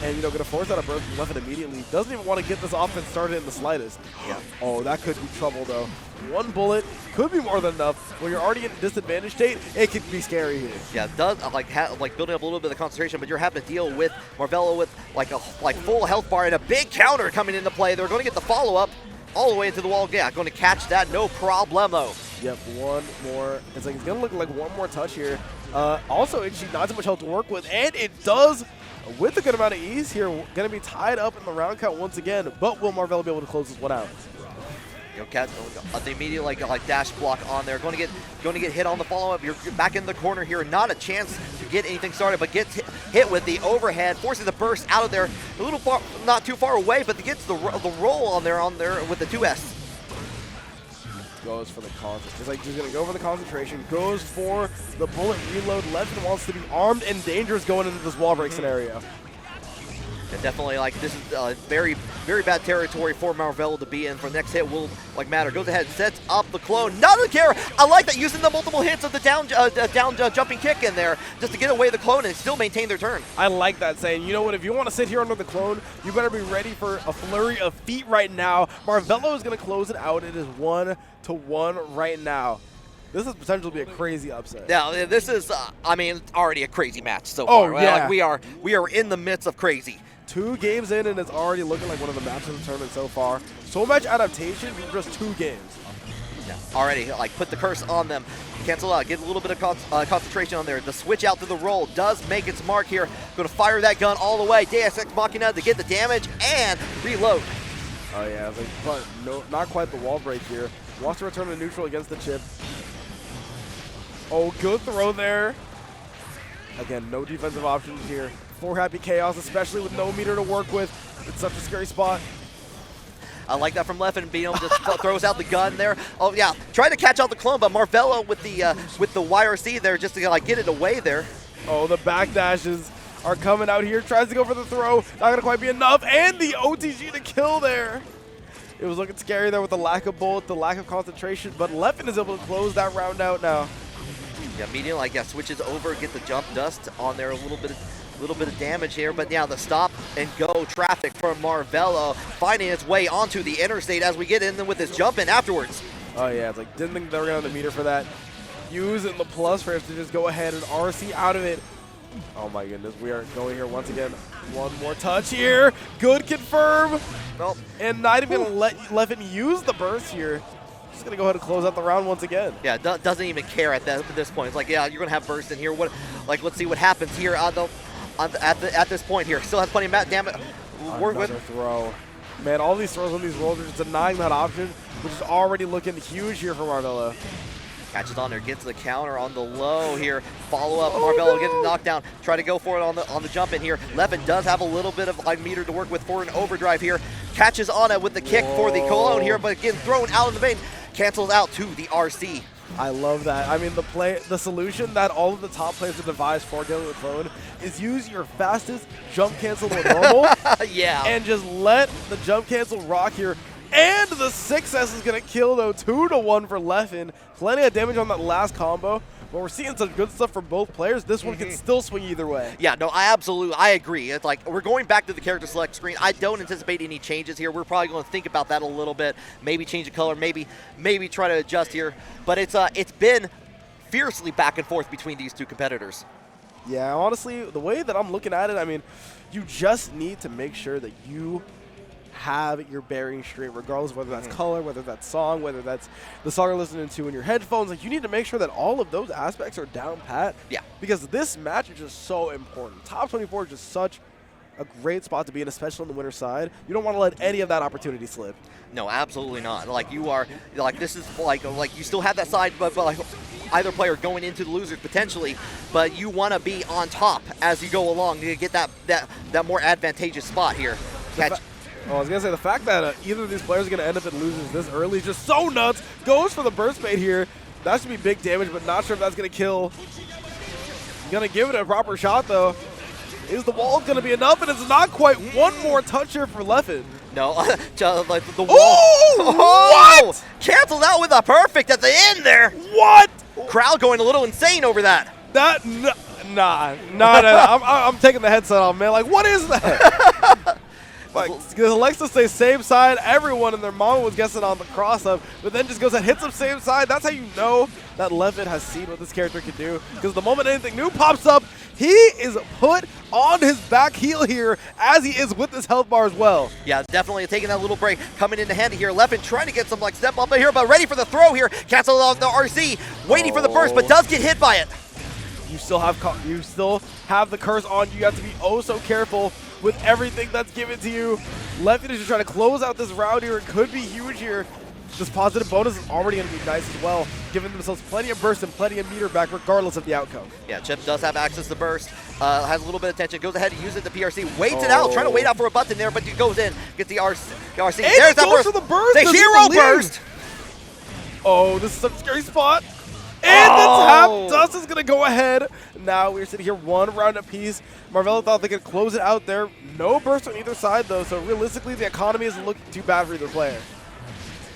And, you know, going to force out a burst from Leffen immediately. Doesn't even want to get this offense started in the slightest. Yeah. Oh, that could be trouble, though. One bullet could be more than enough. When you're already in a disadvantage state, it can be scary here. Yeah, it does like building up a little bit of concentration, but you're having to deal with Marvelo with like a full health bar and a big counter coming into play. They're going to get the follow-up all the way into the wall. Yeah, going to catch that, no problemo. Yep, one more. It's like it's going to look like one more touch here. Also, actually, not so much health to work with, and it does with a good amount of ease here. Going to be tied up in the round count once again, but will Marvelo be able to close this one out? You know, catch the immediate like dash block on there. Going to get hit on the follow-up. You're back in the corner here. Not a chance to get anything started, but gets hit with the overhead, forces the burst out of there. A little far, not too far away, but gets the roll on there with the 2S. Goes for the concentration. It's like he's going to go for the concentration. Goes for the bullet reload. Leffen wants to be armed and dangerous going into this wall break scenario. And definitely, like, this is very, very bad territory for Marvelo to be in. For the next hit will matter. Goes ahead, sets up the clone. Not a care. I like that, using the multiple hits of the down jumping kick in there just to get away the clone and still maintain their turn. I like that, saying, you know what, if you want to sit here under the clone, you better be ready for a flurry of feet right now. Marvelo is going to close it out. It is 1-1 right now. This is potentially be a crazy upset. Now, this is, I mean, already a crazy match so far. Oh, yeah. Like, we are in the midst of crazy. 2 games in, and it's already looking like one of the matches of the tournament so far. So much adaptation in just 2 games. Yeah, already, like, put the curse on them. Cancel out, get a little bit of concentration on there. The switch out to the roll does make its mark here. Going to fire that gun all the way. Deus Ex Machina to get the damage and reload. Oh, yeah, but no, not quite the wall break here. Wants to return to neutral against the chip. Oh, good throw there. Again, no defensive options here. For Happy Chaos, especially with no meter to work with. It's such a scary spot. I like that from Leffen, being able to throws out the gun there. Oh yeah, trying to catch out the clone, but Marvelo with the YRC there just to like get it away there. Oh, the backdashes are coming out here. Tries to go for the throw. Not gonna quite be enough, and the OTG to kill there. It was looking scary there with the lack of bullet, the lack of concentration, but Leffen is able to close that round out now. Yeah, medium, like, yeah, switches over, get the jump dust on there, a little bit of damage here, but now the stop and go traffic from Marvelo finding its way onto the interstate as we get in with his jump in afterwards. Oh yeah, it's like, didn't think they were going to have the meter for that. Using the plus for us to just go ahead and RC out of it. Oh my goodness, we are going here once again. One more touch here. Good confirm. Nope. And not even going to let Leffen use the burst here. Just going to go ahead and close out the round once again. Yeah, doesn't even care at this point. It's like, yeah, you're going to have burst in here. Let's see what happens here at this point here. Still has plenty of damage. Work with. Throw. Man, all these throws on these rolls are just denying that option, which is already looking huge here for Marvelo. Catches on there, gets the counter on the low here. Follow up, Marvelo getting knocked down. Try to go for it on the jump in here. Leffen does have a little bit of like meter to work with for an overdrive here. Catches on it with the kick for the cologne here, but again thrown out of the vein. Cancels out to the RC. I love that. I mean, the solution that all of the top players have devised for dealing with clone is use your fastest jump cancel to normal. Yeah. And just let the jump cancel rock here. And the 6S is going to kill, though. 2-1 for Leffen. Plenty of damage on that last combo. but we're seeing some good stuff from both players. This one can still swing either way. Yeah, no, I agree. It's like we're going back to the character select screen. I don't anticipate any changes here. We're probably going to think about that a little bit. Maybe change the color, maybe try to adjust here. But it's been fiercely back and forth between these two competitors. Yeah, honestly, the way that I'm looking at it, I mean, you just need to make sure that you have your bearing straight, regardless of whether that's color, whether that's song, whether that's the song you're listening to in your headphones. Like, you need to make sure that all of those aspects are down pat. Yeah. Because this match is just so important. Top 24 is just such a great spot to be in, especially on the winner's side. You don't want to let any of that opportunity slip. No, absolutely not. Like, you are, like, this is like you still have that side, but like either player going into the losers potentially, but you want to be on top as you go along to get that more advantageous spot here. I was going to say, the fact that either of these players are going to end up in losers this early is just so nuts. Goes for the burst bait here. That should be big damage, but not sure if that's going to kill. Going to give it a proper shot, though. Is the wall going to be enough? And it's not quite. One more touch here for Leffen. No, like the wall. Oh, what? Canceled out with a perfect at the end there. What? Crowd going a little insane over that. Nah. I'm taking the headset off, man. Like, what is that? Like, likes to say same side. Everyone and their mama was guessing on the cross-up, but then just goes and hits them same side. That's how you know that Leffen has seen what this character can do. Because the moment anything new pops up, he is put on his back heel here, as he is with this health bar as well. Yeah, definitely taking that little break, coming into handy here. Leffen trying to get some like step up here, but ready for the throw here. Cancel off the RC, waiting for the burst, but does get hit by it. You still have the curse on you. You have to be oh so careful with everything that's given to you. Leffen is just trying to close out this round here. It could be huge here. This positive bonus is already going to be nice as well, giving themselves plenty of burst and plenty of meter back regardless of the outcome. Yeah, Chip does have access to burst, has a little bit of tension, goes ahead and uses the PRC, waits it out, trying to wait out for a button there, but he goes in, gets the RC. There's that burst. For the burst. The hero burst. Oh, this is such a scary spot. And the tap dust is going to go ahead. Now we're sitting here one round apiece. Marvelo thought they could close it out there. No burst on either side, though, so realistically, the economy isn't looking too bad for either player.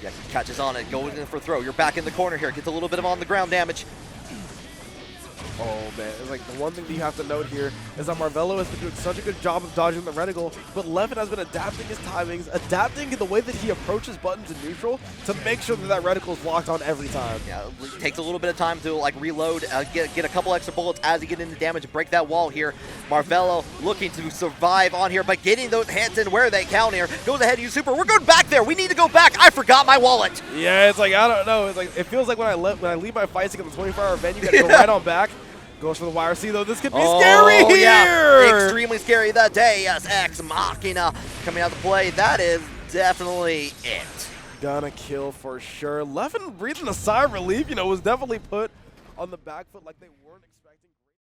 Yeah, catches on it, going in for throw. You're back in the corner here. Gets a little bit of on the ground damage. Oh, man. It's like the one thing that you have to note here is that Marvelo has been doing such a good job of dodging the reticle, but Leffen has been adapting his timings, adapting the way that he approaches buttons in neutral to make sure that reticle is locked on every time. Yeah, it takes a little bit of time to like reload, get a couple extra bullets as he gets into damage and break that wall here. Marvelo looking to survive on here, but getting those hands in where they count here. Goes ahead and use super. We're going back there. We need to go back. I forgot my wallet. Yeah, it's like, I don't know. It's like, it feels like when I leave my fights against the 24-hour event, you got to go right on back. Goes for the YRC, though. This could be scary here. Yeah. Extremely scary. The Deus Ex Machina coming out to play. That is definitely it. Gonna kill for sure. Leffen breathing a sigh of relief, was definitely put on the back foot like they were.